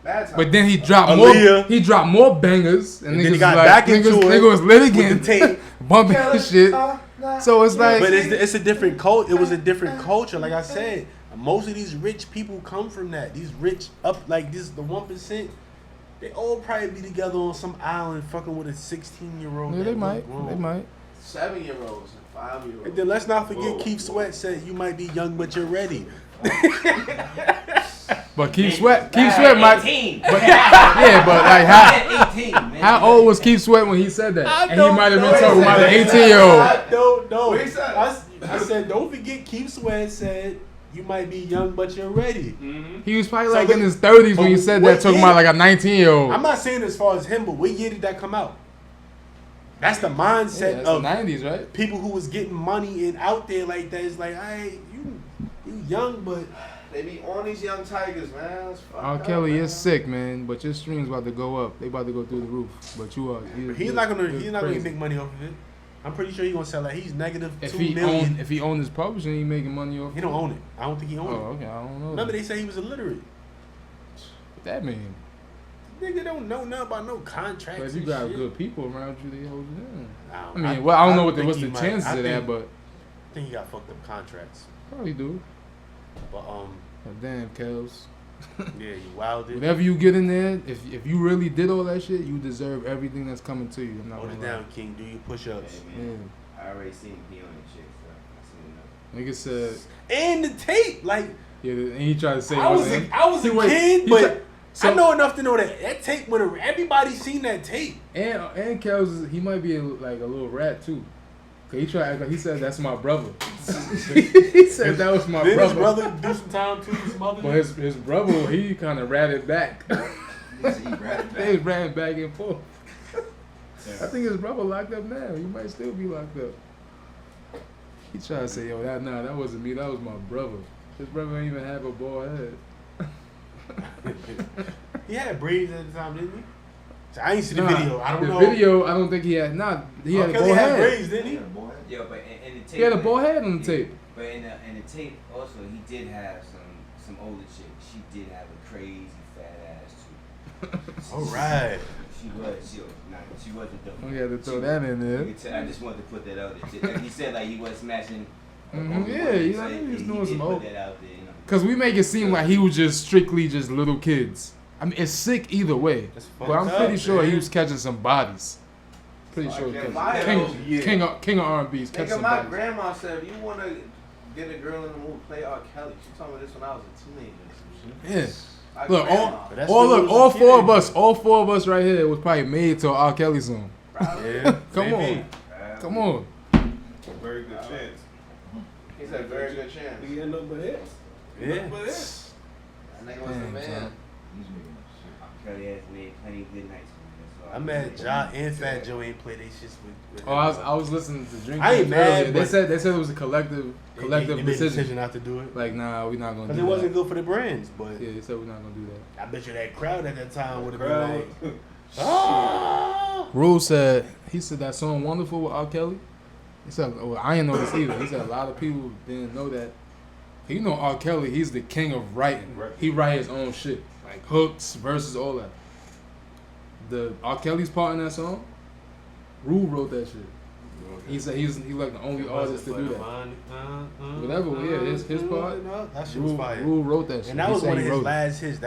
Bad time. but then he dropped Aaliyah. more. He dropped more bangers, and, And then niggas he got was like, back into niggas, it niggas was lit with again, the tape. bumping his shit. So it's like, But it's a different culture. It was a different culture. Like I said, most of these rich people come from that. These rich up like this, the 1%. They all probably be together on some island, fucking with a 16-year-old. yeah, they might, they might. 7-year-olds and 5-year-olds. And then let's not forget Whoa. Keith Sweat said you might be young but you're ready. But Keith Sweat might. 18. But yeah, but like how 18, man. how old was Keith Sweat when he said that? And he don't might have know. been talking about an 18-year-old. I don't know. What he said? I said don't forget Keith Sweat said you might be young but you're ready. Mm-hmm. He was probably So like look- in his 30s when he said what that, talking year? about like a 19-year-old. I'm not saying as far as him, but what year did that come out? That's the mindset Yeah, that's of the 90s, right? people who was getting money and out there like that. It's like, hey, you young, but They be on these young tigers, man. It's fucked R. up, Kelly man. is sick, man, but your streams about to go up. They about to go through the roof. But you are. he's not gonna crazy. make money off of it. I'm pretty sure he's gonna sell like he's negative If 2 he million. own, if he owned his publishing, he making money off. He don't own it. I don't think he Oh, owns okay. I don't know. it. Remember they say he was illiterate. What that mean? Nigga don't know nothing about no contracts. But if you and got shit. good people around you, they hold you down. I I mean, well, I don't know what think what's he the might- chances I of that, think- but I think he got fucked up contracts. probably do. But But damn, Kels. yeah, he wilded. Whatever you get in there, if you really did all that shit, you deserve everything that's coming to you. I'm not Hold it gonna lie. down, King. Do your push-ups. Hey, man, Yeah. I already seen he on the chick, so I seen enough. Nigga said, And the tape, like yeah, and he tried to say, I was wasn't him. I was He a went- kid, he but tried- so- I know enough to know that tape would have. Everybody seen that tape. And Kels, he might be like a little rat too. Cause he tried to act like he said that's my brother. He said that was my Then his brother. brother do some time too. His mother. But his brother, he kind of ratted back. He ratted back. They ran back and forth. I think his brother locked up now. He might still be locked up. He tried to say, yo, that wasn't me. That was my brother. His brother ain't even have a bald head. He had braids at the time, didn't he? So I ain't seen Nah, the video. I don't the know. video, I don't think he had. Nah, he had a Kelly bald had head. braids, didn't he? Yeah, boy. Yo, but in the tape, He had a man, bald head on the yeah, tape. But in the tape also, he did have some older chick. She did have a crazy fat ass too. All right. She wasn't dope. We had to throw that in You there. could tell- I just wanted to put that out there. Like he said, like he was smashing Yeah, he's doing some put old. that out there, you know. Cause we make it seem like he was just strictly just little kids. I mean, it's sick either way. That's But I'm fucked pretty up, sure he man. was catching some bodies. Pretty sure he was catching king of R&B's catching Nigga, some my bodies. grandma said, if you want to get a girl in the mood, play R. Kelly. She told me this when I was a teenager or some shit. Yeah. My Look, grandma. But that's all still look, all was a four of kid. us, all four of us right here was probably made to an R. Kelly song. Yeah, Come maybe. on, come on. A very good chance. He said, very good chance. He end up with hits. Yeah. But hits. That nigga was the Damn, man. son. Kelly has made plenty of good nights for me. That's all. I'm mad Ja and Fat Joe ain't play they shits with Oh, I was listening to Drink. I ain't Champs mad, earlier. They but- said it was a collective They made the decision. decision not to do it. Like, nah, we're not gonna Because do it wasn't that. good for the brands, but Yeah, they said we're not gonna do that. I bet you that crowd at that time would have been Crowd. like, oh. Rule said that song "Wonderful" with R. Kelly. He said, well, I didn't know this either. He said a lot of people didn't know that. You know, R. Kelly, he's the king of writing. Right. He write his own shit, like hooks, verses, all that. The R. Kelly's part in that song, Rule wrote that shit. He said he like the only artist to do that. Whatever, yeah, his part. That shit was fire. Rule wrote that shit. And that He was said one of he his wrote it. last hits.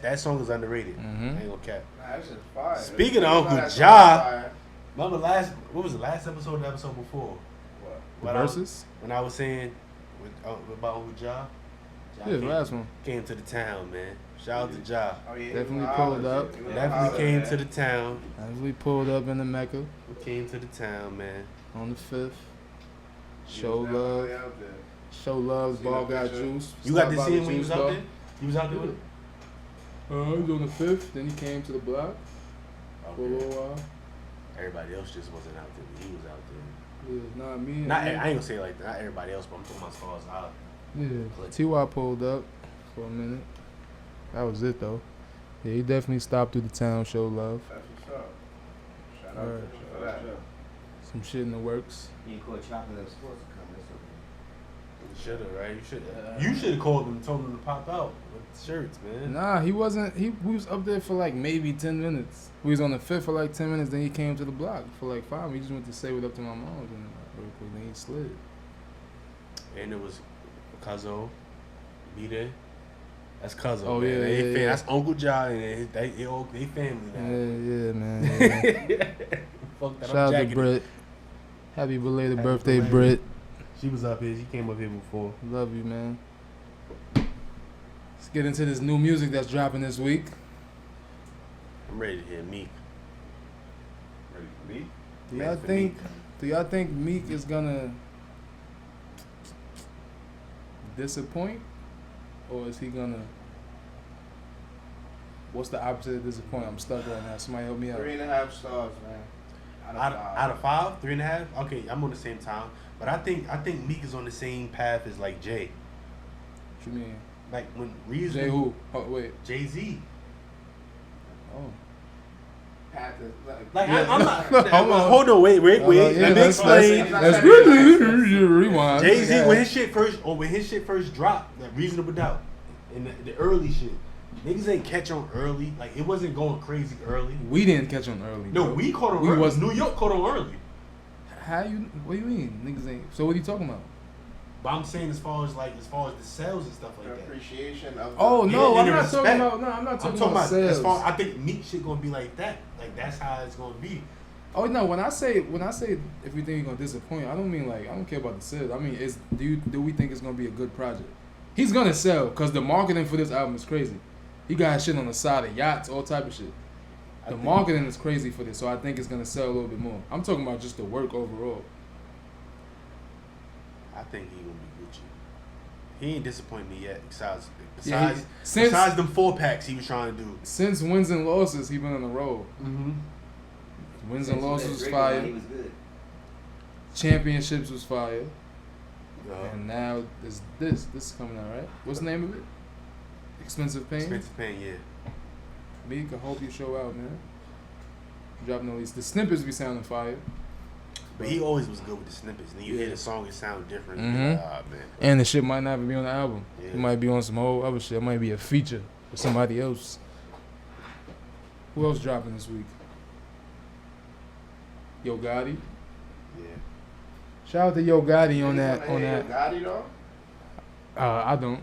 That song is underrated. Mhm. I ain't gonna cap. Nah, that shit's fire. Speaking of Uncle That song Ja, was fire. Remember what was the last episode or the episode before? The When I was- verses. When I was saying about Uncle Ja? Yeah, the last one. Came to the town, man. Shout out to Ja. Oh, yeah, Definitely he was pulled hollering, up. he was Definitely hollering, came man. to the town. As we pulled up in the Mecca Came to the town, man. on the 5th. He Show was love. definitely out there. Show love. See Ball the got picture? juice. You got Stop to by see the him when you was juice out bar. there? You was out there with him? He was on the 5th. Then he came to the block for a Okay. little while. Everybody else just wasn't out there. He was out there. Yeah, not me. Not, I ain't gonna say it like that. Not everybody else, but I'm talking about as far as out. Yeah. T.Y. pulled up for a minute. That was it though. Yeah, he definitely stopped through the town, show love. That's what's up. Shout out Alright. to him for that. Some shit in the works. You caught chocolate up sports to come. That's okay. You should have, right? You should have called him and told him to pop out with the shirts, man. Nah, he wasn't. We was up there for like maybe 10 minutes. We was on the 5th for like 10 minutes. Then he came to the block for like 5. We just went to say what up to my mom and real quick. Then he slid. And it was Cuzzo, be there. That's Cuzzo. Oh, man. yeah, They yeah, fam- yeah. That's Uncle Ja and they family Yeah, now. yeah, man. Yeah. Fuck that. Shout out to jacking it. Britt. Happy belated Happy birthday, belated. Britt. She was up here. She came up here before. Love you, man. Let's get into this new music that's dropping this week. I'm ready to hear Meek. Ready for me? Do Ready y'all for think? Meek. Do y'all think Meek is gonna disappoint, or is he gonna? What's the opposite of disappoint? I'm stuck right now. Somebody help me out. 3.5 stars, man. Out of 5, 3.5. Okay, I'm on the same time, but I think Meek is on the same path as like Jay. What you mean? Like when Reason. Jay who? Oh wait. Jay-Z. Oh. Had to, Like Yeah. I'm not. Hold on. Hold on, wait. Yeah, Let me explain. Let's rewind. Jay-Z Yeah. when his shit first dropped, that Reasonable Doubt, and the early shit, niggas ain't catch on early. Like it wasn't going crazy early. We didn't catch on early. No, bro. we caught on We early. was- New York caught on early. How you? What do you mean? Niggas ain't. So what are you talking about? But I'm saying as far as the sales and stuff the like that. appreciation of Oh Yeah, no, in I'm the not respect. talking about. No, I'm not I'm talking talking about about as sales. far. I think Meek shit gonna be like that. Like that's how it's gonna be. Oh no, when I say if we think you're gonna disappoint, I don't mean like I don't care about the sales. I mean do we think it's gonna be a good project? He's gonna sell because the marketing for this album is crazy. He got shit on the side of yachts, all type of shit. The marketing is crazy for this, so I think it's gonna sell a little bit more. I'm talking about just the work overall. I think he gonna be Gucci. He ain't disappointed me yet. Besides Yeah, since them 4-packs he was trying to do. since wins and losses, he been on the road. Mm-hmm. Wins and Since losses that was Drake fire. one, He was good. Championships was fire. Uh-huh. And now this is coming out, right? What's the name of it? Expensive Pain. Expensive Pain, yeah. Meek, I hope you show out, man. Dropping at least the snippets be sounding fire. But he always was good with the snippets. And then you hear the song, it sound different. Mhm. Ah, man. And the shit might not even be on the album. Yeah. It might be on some whole other shit. It might be a feature with somebody else. Who else dropping this week? Yo Gotti. Yeah. Shout out to Yo Gotti on You that. wanna On hear that. Yo Gotti though? I don't.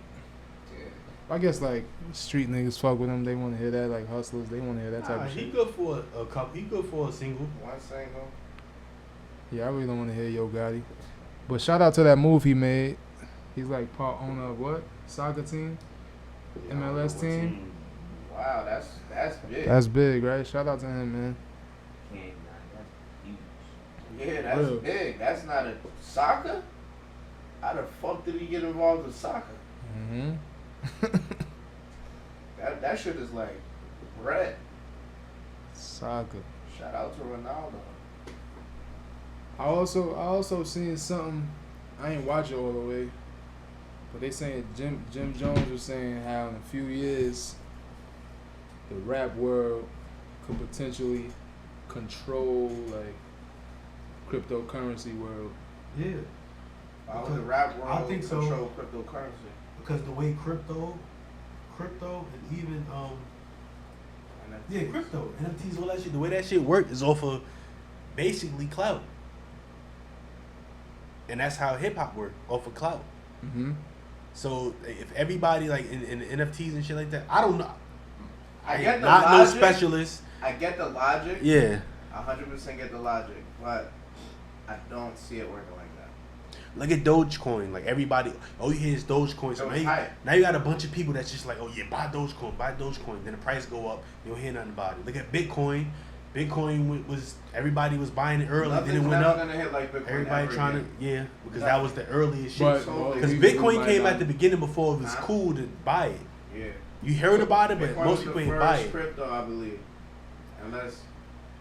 Yeah. I guess like street niggas fuck with him. They want to hear that. Like hustlers, they want to hear that type Nah, of he shit. good for a couple. He good for a single. One single. Yeah, I really don't want to hear Yo Gotti. But shout out to that move he made. He's like part owner of what? Soccer team? Yeah, I don't know MLS what team? Wow, that's big. That's big, right? Shout out to him, man. Can't deny. That's huge. Yeah, that's Real. big. That's not a soccer. How the fuck did he get involved with soccer? Mm-hmm. That shit is like bread. Soccer. Shout out to Ronaldo. I also seen something. I ain't watch it all the way, but they saying Jim Jones was saying how in a few years the rap world could potentially control like cryptocurrency world. Yeah, Why would the rap world I think so. control cryptocurrency? because the way crypto, and even NFTs. crypto, NFTs, all that shit. The way that shit work is off of basically clout, and that's how hip hop work, off of clout. Mm-hmm. So if everybody like in NFTs and shit like that, I don't know. I get the not logic. no specialist. I get the logic. Yeah. 100% get the logic, but I don't see it working like that. Look at Dogecoin. Like everybody, all you hear is Dogecoin. So It now was you, hype. now you got a bunch of people that's just like, oh yeah, buy Dogecoin. Then the price go up. You don't hear nothing about it. Look at Bitcoin. Bitcoin was everybody was buying it early. Nothing's Then it went never up. gonna hit like Bitcoin. Everybody ever trying again. to because that was the earliest But shit. Totally. Because people Bitcoin might came not- at the beginning before it was Huh? cool to buy it. Yeah. You heard about it, but Bitcoin most was people the ain't buy first it. crypto, I believe, unless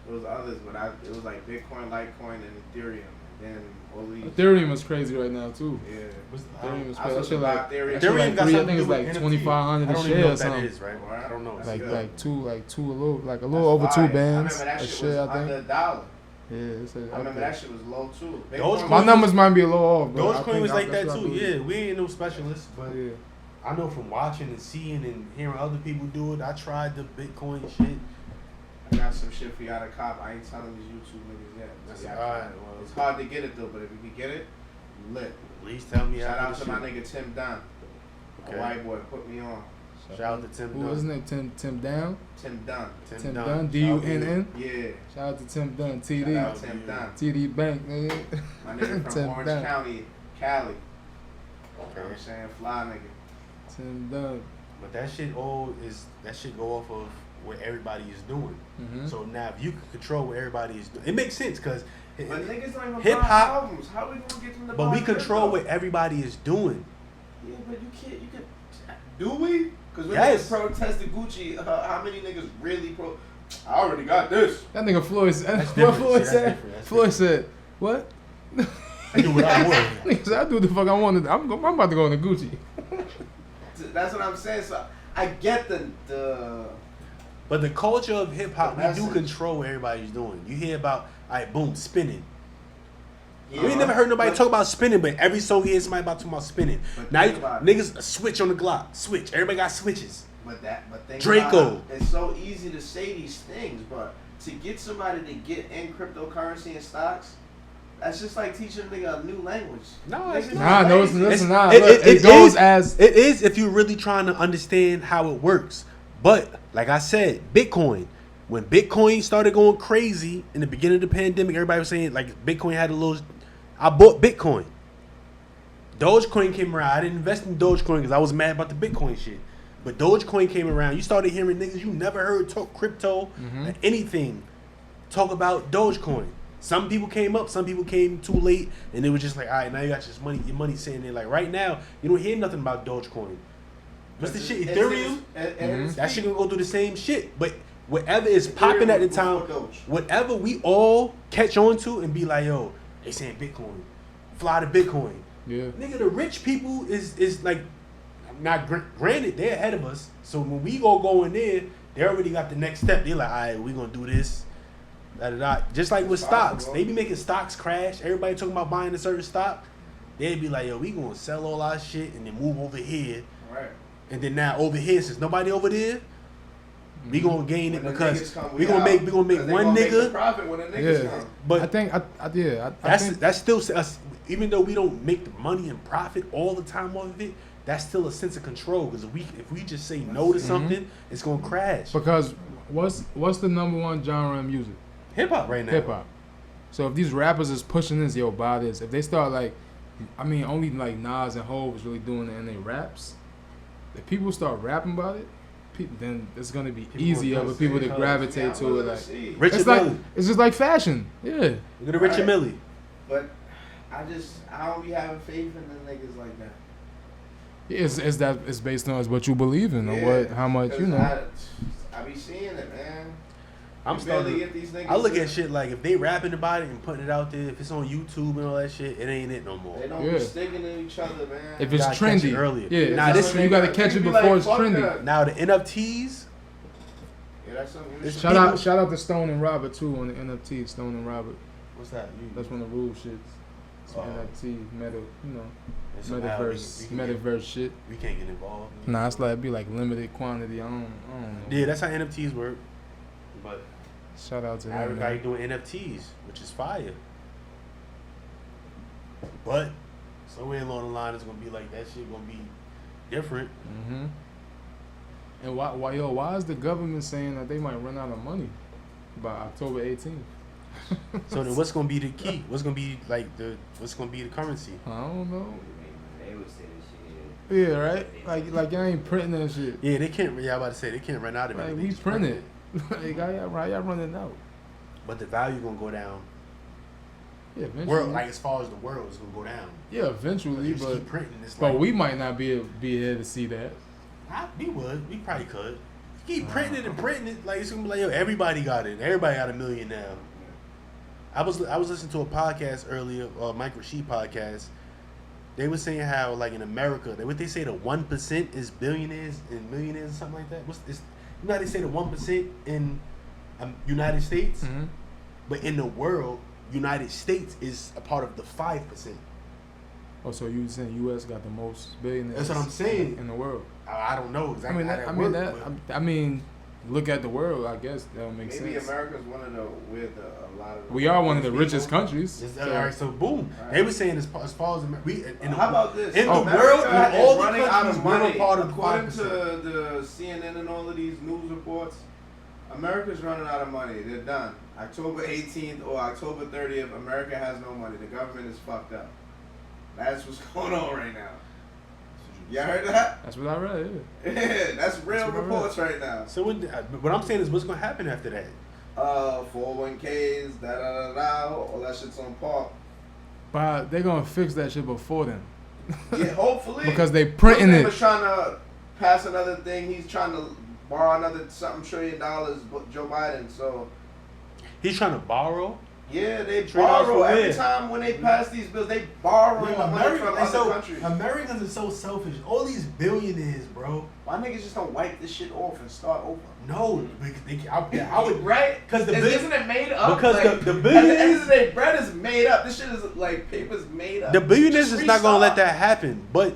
it was others, but it was like Bitcoin, Litecoin, and Ethereum. And then all these. Ethereum is crazy right now too. Yeah. Ethereum is I crazy. That was shit about like Ethereum. that shit Ethereum like got three, I something think to it's do with like NFT. 2,500 I a don't even share know or what that something. is, right? Right. I don't know. That's Like good. like two a little That's over fire. two bands I remember that a shit share, was I think. under $1. Yeah, it's a, I remember that shit was low too. Dogecoin My numbers might be a little off, but I Dogecoin think was like that's that what I too. believe. Yeah, we ain't no specialists, but Yeah. I know from watching and seeing and hearing other people do it. I tried the Bitcoin shit. I got some shit for y'all to cop. I ain't telling these YouTube niggas yet. That's Y'all alright, can- well. It's hard to get it though, but if you can get it, lit. Please tell me Shout how out to to my nigga Tim Dunn, Okay. a white boy, put me on. Shout out to Tim Who was his Dunn. name? Tim Down? Tim Dunn. Tim Dunn? DUNN? Yeah. Shout out to Tim Dunn. Shout out TD. Tim Dunn. TD Bank, nigga. My nigga from Tim Orange Dunn. County, Cali. You know what I'm saying? Fly nigga. Tim Dunn. But that shit go off of what everybody is doing. Mm-hmm. So now if you can control what everybody is doing, it makes sense because But niggas don't even hip buy hop. albums. How we gonna get them to But buy we control crypto? what everybody is doing. Yeah, but you can't. You can. Do we? Because when Yes. niggas protested Gucci, how many niggas really pro? I already got this. That nigga Floyd said. That's What different. Floyd See, that's said? different. That's Floyd said, what? I do what I want. Nigga said, I do the fuck I wanted. I'm about to go into Gucci. That's what I'm saying. So I get the. But the culture of hip hop, The we do message. control what everybody's doing. You hear about, all right, boom, spinning. Yeah, You ain't never heard nobody but- talk about spinning, but every song you hear somebody about talking about spinning. But Now, think about it. niggas switch on the Glock. Switch. Everybody got switches. But think Draco. about it. It's so easy to say these things, but to get somebody to get in cryptocurrency and stocks, that's just like teaching a nigga a new language. No, it's Niggas not. Nah, no, it's lazy. listen, nah. It- Look, it it goes is- as It is if you're really trying to understand how it works. But like I said, Bitcoin. When Bitcoin started going crazy in the beginning of the pandemic, everybody was saying like Bitcoin had a little. I bought Bitcoin. Dogecoin came around. I didn't invest in Dogecoin because I was mad about the Bitcoin shit. But Dogecoin came around. You started hearing niggas you never heard talk crypto or anything talk about Dogecoin. Some people came up, some people came too late, and it was just like, all right, now you got your money sitting there. Like right now, you don't hear nothing about Dogecoin. What's the shit? Ethereum? That shit gonna go through the same shit. But whatever is popping at the time, whatever we all catch on to and be like, yo, they saying Bitcoin, fly to Bitcoin. yeah. Nigga, the rich people is like, not granted, they're ahead of us. So when we go in there, they already got the next step. They're like, all right, we gonna do this. Da, da, da. Just like with It's stocks, possible. they be making stocks crash. Everybody talking about buying a certain stock. They'd be like, yo, we gonna sell all our shit and then move over here. Right. And then now over here, since nobody over there, we gonna gain it When the because niggas come, we gonna make out. 'Cause they one gonna make the nigga. profit when the niggas Yeah. come. But I think, I think that's still us. even though we don't make the money and profit all the time off of it, that's still a sense of control. Because if we just say no to something, it's gonna crash. Because what's the number one genre in music? Hip hop right now. Hip hop. So if these rappers is pushing this, yo, buy this. If they start like, I mean, only like Nas and Hov is really doing it in their raps. If people start rapping about it, then it's gonna be easier for people to gravitate to it. Like, Richard it's like Millie. it's just like fashion. Yeah. Look at the Richard Millie. But I don't be having faith in the niggas like that. It's based on what you believe in or what how much 'cause you know. I be seeing it, man. I'm starting to get these niggas. I look at shit like if they rapping about it and putting it out there, if it's on YouTube and all that shit, it ain't it no more. They don't be sticking to each other, man. If it's trendy, earlier. Yeah. Now this you gotta catch it before it's trendy. Now the NFTs. Yeah, that's something. Shout out to Stone and Robert too on the NFT. Stone and Robert. What's that? That's one of the rule shits. NFT, meta, you know, metaverse, metaverse shit. We can't get involved. Nah, it's like it'd be like limited quantity. I don't know. Yeah, that's how NFTs work. But shout out to everybody doing NFTs, which is fire. But somewhere along the line, it's gonna be like that shit gonna be different. Mm-hmm. And why is the government saying that they might run out of money by October 18th? So then, what's gonna be the key? What's gonna be what's gonna be the currency? I don't know. They would say this shit. Yeah, right. Like y'all ain't printing that shit. Yeah, they can't. Yeah, I'm about to say they can't run out of it. Like we print it. Like y'all running out. But the value gonna go down. Yeah, eventually. World, like as far as the world is gonna go down. Yeah, eventually, but keep printing. But we might not be here to see that. We would. We probably could. Keep printing it and printing it. Like it's gonna be like, yo, everybody got it. Everybody got $1 million now. I was listening to a podcast earlier, Mike Rashid podcast. They were saying how like in America, what they say the 1% is billionaires and millionaires or something like that. You know how they say the 1% in United States, but in the world, United States is a part of the 5%. Oh, so you saying U.S. got the most billionaires? That's what I'm saying in the world. I don't know exactly how that works. I mean, look at the world. I guess that'll make sense. Maybe America's one of the a lot of. We are one of the richest countries. All right, so boom. Right. They were saying as far as how about this? In the world, in all the running countries, out of money. we're part of According to the CNN and all of these news reports, America's running out of money. They're done. October 18th or October 30th, America has no money. The government is fucked up. That's what's going on right now. Y'all heard that? That's what I read. Yeah, that's real reports right now. So what I'm saying is, what's gonna happen after that? 401ks, all that shit's on par. But they're gonna fix that shit before then. Yeah, hopefully. Because they printing it. Was trying to pass another thing. He's trying to borrow another something $1 trillion. Joe Biden. So he's trying to borrow. Yeah, they borrow every time when they pass these bills. They borrowing the money from other countries. Americans are so selfish. All these billionaires, bro. Why niggas just don't wipe this shit off and start over? No, I would right because isn't it made up? Because like, the billionaires, at the end of the day, bread is made up. This shit is like paper's made up. The billionaires is not gonna let that happen. But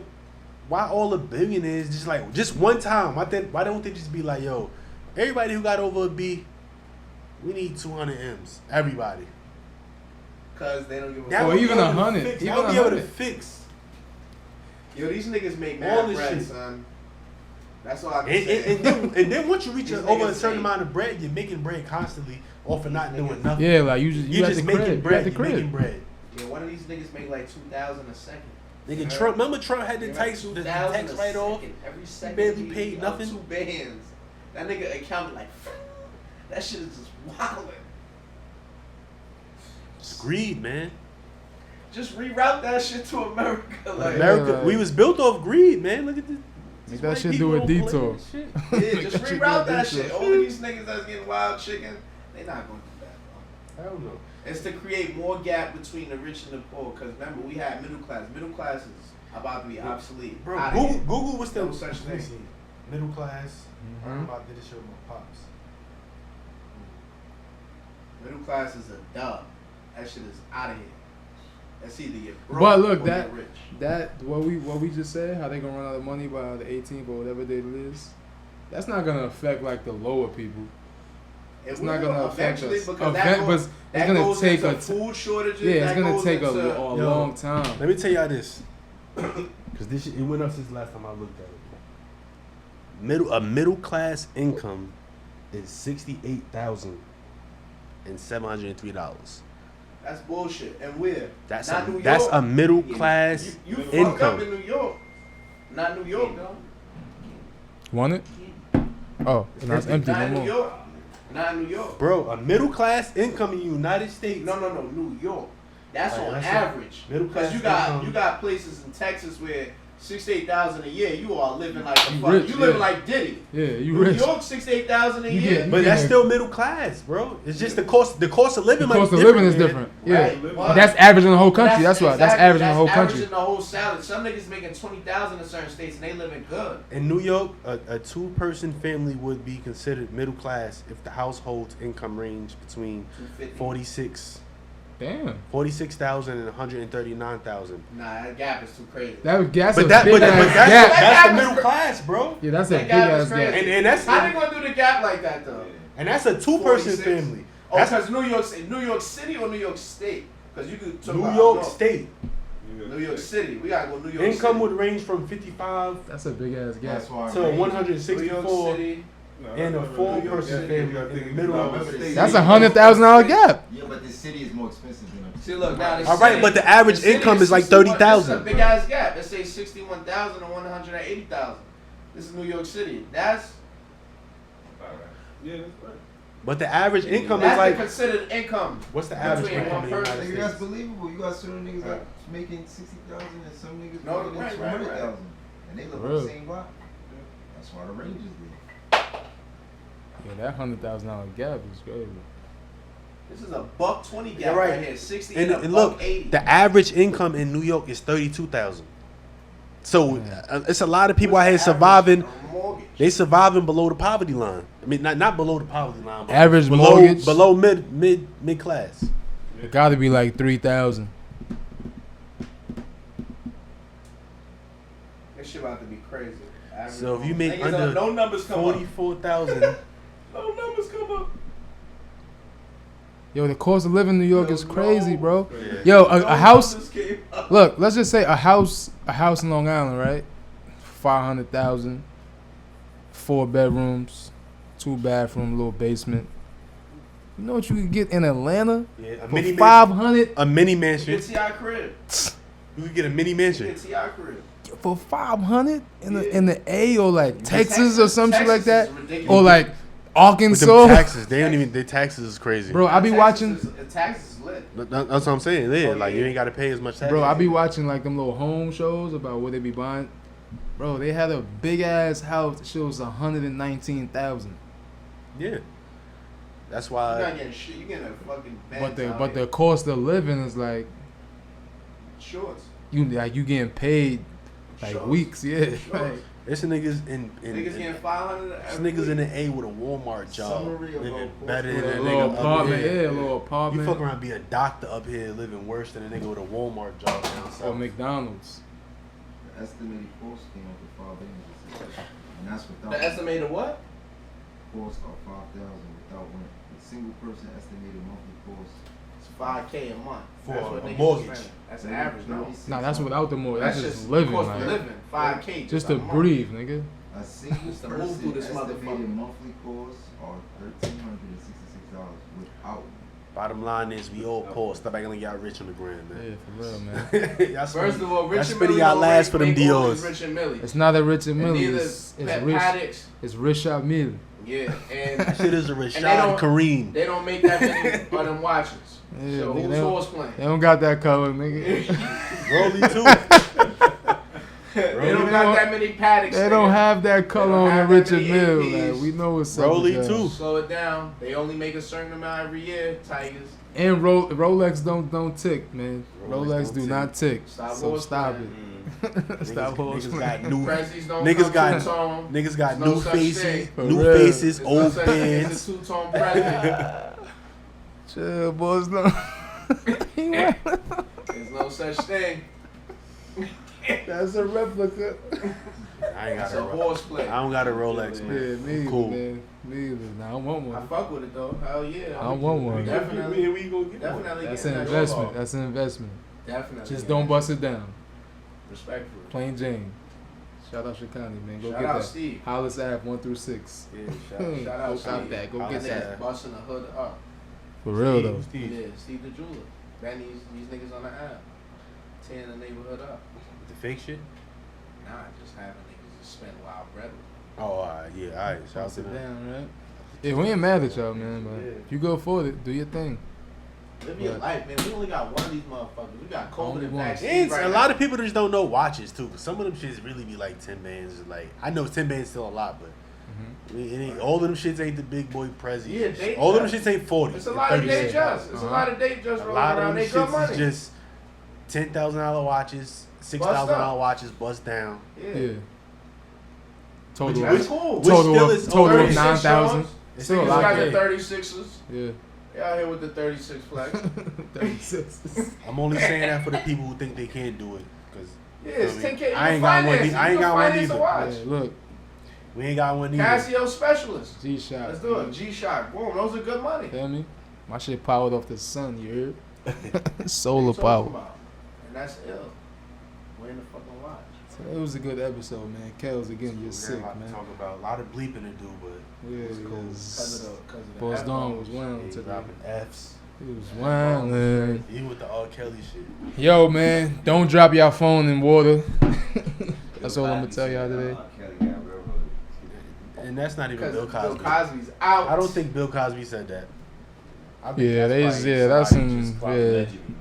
why all the billionaires just one time? Why don't they just be like, yo, everybody who got over a B, we need 200 M's. Everybody. Because they don't give a fuck. Or even 100. They'll be able to fix. Yo, these niggas make mad bread, shit. Son. That's all I can say. And then once you reach over a certain amount of bread, you're making bread constantly off of not doing nothing. Yeah, like you're just making bread. You're making bread. Yeah, one of these niggas make like 2,000 a second. Nigga, Trump. Remember Trump had the tax right off. Every second. He barely paid nothing. 2 bands. That nigga accounted like. That shit is just wildin'. It's greed, man. Just reroute that shit to America. Like, America, we was built off greed, man. Look at this. Make that shit do a detour. Yeah, just reroute that shit. All of these niggas that's getting wild chicken, they not gonna do that, bro. I don't know. It's to create more gap between the rich and the poor. Cause remember, we had middle class. Middle class is about to be obsolete. Bro, Google what's the such thing. Middle class. I'm about to show my pops. Middle class is a dub. That shit is out of here. That's either you're broke but look, or that you're rich. That what we just said, how they gonna run out of money by the 18th or whatever date it is, that's not gonna affect like the lower people. It's not gonna affect eventually us. because But it's gonna take into food shortages. Yeah, it's that gonna goes take a into- long time. Let me tell y'all this, because this shit, it went up since the last time I looked at it. A middle class income is $68,703. That's bullshit. And where? That's Not New that's York. a middle class You fucked up income. in New York. Not New York though. Want it? Oh, it's not empty Not no in New more. York. Not New York. Bro, a middle class income in the United States. No, New York. That's Right, on that's average. middle Because class you income. got places in Texas where $68,000 a year. You are living like a You fuck. rich, You living yeah. like Diddy. Yeah, you New rich. York $68,000 a You year. get- But that's Yeah. still middle class, bro. It's just the cost of living. The might cost be of living is man. different. Yeah. Right, But that's average in the whole country. That's why. That's exactly- average in the whole country. Average in the whole salary. Some niggas making $20,000 in certain states and they living good. In New York, a two-person family would be considered middle class if the household's income range between 250. 46,000 and 139,000. Nah, that gap is too crazy. That's a But big that's ass the gap. middle class, bro. Yeah, that's a That big gap is ass crazy. gap. And that's How they gonna do the gap like that though? and that's a two-person 46. family. Oh, That's because New York City or New York State? Because you could talk New about York State. New York City. We gotta go New York Income City. would range from 55 That's a big ass gap. That's why. to New York 164 City. in a four-person family in the middle of the state. That's $100,000 gap. Yeah, but the city is more expensive than a See, look now. All right, but the average income is like 30,000. This is a big ass gap. Let's say 61,000 and 180,000. This is New York City. That's Yeah, that's right. But the average income is that's like, the considered income. what's the average between income one in the person. United Nigga, that's States? believable. You got certain niggas that's making 60,000 and some niggas No, making right, 200,000, and they live on Real. the same block. That's why the range is there. Yeah, that $100,000 gap is crazy. This is a $120 gap You're right. right here. 60 And, and, and a look, $180. the average income in New York is 32,000. So it's a lot of people out here What's the surviving. average mortgage? They surviving below the poverty line. I mean, not below the poverty line. But Average below, mortgage? below mid class. It gotta be like 3,000. This shit about to be crazy. Average So if you make niggas, under no numbers come up. 44,000, No numbers come up. Yo, the cost of living in New York Yo, is crazy, no. bro. yeah. Yo, No a house. numbers came up. Look, let's just say a house in Long Island, right? 500,000, 4 bedrooms, 2 bathroom, little basement. You know what you could get in Atlanta Yeah, a for mini 500? a mini You mansion. get T.I. crib. You could get a mini You mansion. get T.I. crib. For 500 in the Yeah. in the A or like Texas or some shit like that, Texas is ridiculous. or like With Arkansas. them taxes, they don't even. Their taxes is crazy. Bro, I be watching. Taxes is lit. That's what I'm saying. Yeah, Oh, like yeah. you ain't got to pay as much taxes. Bro, I be watching like them little home shows about what they be buying. Bro, they had a big ass house that shows 119,000. Yeah, that's You're why. not getting shit. You getting a fucking Benz But the cost of living is like shorts. you getting paid like Shorts. weeks, yeah. Shorts. Like, There's niggas in Niggas getting 500. there's every niggas in week. the A with a Walmart job, Summary of living all better costs. than a a little nigga up apartment, here. yeah, a little apartment. You fuck around, be a doctor up here, living worse than a nigga with a Walmart job down Or south. McDonald's. The estimated cost came up to $5 billion, and that's without The estimated what? cost of $5,000 without rent. The single person estimated monthly cost. It's $5K a month. For That's what a niggas mortgage. spending. That's an average, no? Nah, that's without the mortgage. That's just the living, cost of like living. 5K just a to month. breathe, nigga. A single Just to move person through this estimated motherfucker. monthly costs are $1,366 without. Bottom line is, we all poor. Stop acting like y'all rich on the ground, Yeah, man. for real, man. Y'all First of all, Rich that's and spending Millie y'all don't last for them make always Dior's. Rich and Millie. It's not a rich and And Millie. neither It's Pat rich. Paddocks. It's Richard Mill. Yeah, and That shit is a they Rashad don't- Kareem. they don't make that many of them watches. Yeah, So nigga, who's they don't- horse playing? They don't got that color, nigga. Rolly too. They don't got that many Paddocks. They nigga. don't have that color don't on the have that Richard many Mill. APs. Like, we know what's up. Rolly with that. too. Slow it down. They only make a certain amount every year. Tigers. And Rolex don't tick, man. Rolex Rolex don't do tick. not tick. Stop So horse stop playing. it. Stop horse Niggas playing. got new. Presley's don't Niggas come got two-tone. niggas got There's no new such faces, thing. For new real. faces, There's no old such thing as pants. a two-tone Presley. Chill, boys. No. There's no such thing. That's a replica. I ain't got It's a a horseplay. I don't got a Rolex, Yeah, man. me either, Cool. man. Me either. Nah, I want I one. fuck with it though. Hell yeah. I want one. Definitely. We gonna get one. Definitely. That's getting an that investment. Rolex. That's an investment. Definitely. Just getting don't that bust shit. it down. Respectfully. Plain Jane. Shout out Shikani, man. Go Shout get out that. Steve. Hollis Ave 1 through 6. Yeah, Shout out Go Steve. cop that. Go get Hollis that. Ave. Busting the hood up. For real though. Steve. Yeah, Steve the jeweler. Man, these niggas on the app. Tearing the neighborhood up. The fake shit? Nah, just having niggas just spend wild bread with. Oh, yeah, alright. Shout out Bust to it them. down, right? Yeah, we ain't mad at y'all, man. But Yeah. if you go for it, do your thing. Live your Right. life, man. We only got one of these motherfuckers. We got COVID Only and one. vaccines. And right a now. lot of people just don't know watches too. Some of them shits really be like 10 bands. Like I know 10 bands still a lot, but Mm-hmm. it ain't, all of them shits ain't the big boy Prezi. Yeah, they all of them just- shits ain't 40. It's a lot of 30 day cents. just. It's a lot of day just A rolling lot around. of They them good shits money. is just $10,000 watches, $6,000 watches bust down. yeah. Yeah. Total. Which- That's cool. which Total still of, is total of 36 9,000. Jones. It's Still a Niggas lot. got Yeah. the 36ers. Yeah. They out here with the 36 flex. 36. I'm only saying that for the people who think they can't do it, cause Yeah, it's 10K. I ain't got one. I ain't got one either. Yeah, look, We ain't got one either. Casio specialist. G-Shot. Let's do it. G-Shock. Boom. Those are good money. Feel me? My shit powered off the sun, you heard? Solar What you talking power. about? And that's ill. We're in the fucking watch. So it was a good episode, man. Kels, again, you're We sick, got a lot to man. talk about. A lot of bleeping to do, but Yeah, It's cool. Because of the Boss F Don bombs. was wild he today. dropping F's. He was wild, Even with the R. Kelly shit. Yo, man, don't drop your phone in water. That's all I'm gonna tell y'all today. Kelly got railroaded. And that's not even Because Bill Cosby. Bill Cosby's out. I don't think Bill Cosby said that. I think Yeah, that's that's probably that's somebody some just clout yeah, allegedly.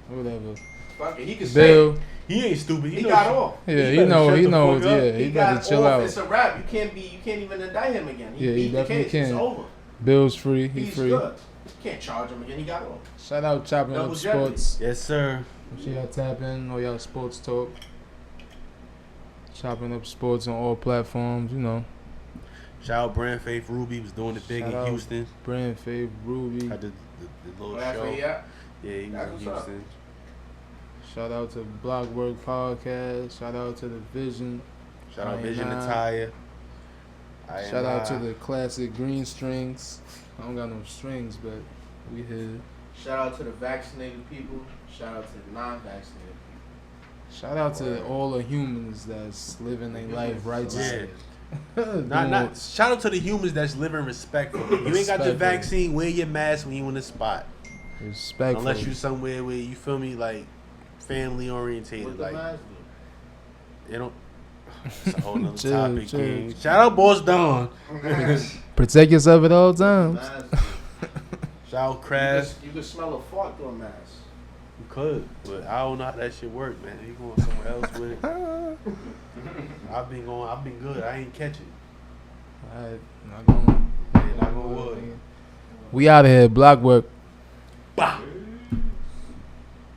whatever. Fuck it. He can say Bill, it. He ain't stupid. He knows got shit. off. yeah, He he better know, shut he the knows, fuck up. yeah, He he got better chill off. out. It's a wrap. You can't even indict him again. Yeah, he beat the definitely case. can't. It's over. Bill's free, he He's free. good. You can't charge him again. He got off. Shout out Chopping Double Up jeopardy. Sports. Yes, sir. Make sure y'all tap in, all y'all sports talk. Chopping Up Sports on all platforms, you know. Shout out Brand Faith Ruby was doing the thing Shout in out. Houston. Brand Fave, Ruby. Had the little Well, that's show. where he at. Yeah, he was That's in what's up. Houston. Shout out to Blockwerk Podcast. Shout out to the Vision. Shout out I Vision ain't Attire. Shout out to the classic green strings. I don't got no strings, but we here. Shout out to the vaccinated people. Shout out to the non-vaccinated people. Shout out to all the humans that's living their life righteously. Not shout out to the humans that's living respectfully. You ain't got the Respectfully. vaccine, wear your mask when you in the spot. Respectful. Unless you somewhere where you feel me like family orientated. What the Like mask do? they don't it's a whole nother Chill, topic, chill. King. Shout out Boss Don. Protect yourself at all times. Mask. Shout out Crash. You could smell a fart through a mask. You could, but I don't know how that shit work, man. You going somewhere else with it. I've been good. I ain't catch it. Alright, not going. Yeah, not gonna wood. We out of here. Blockwork. Bah.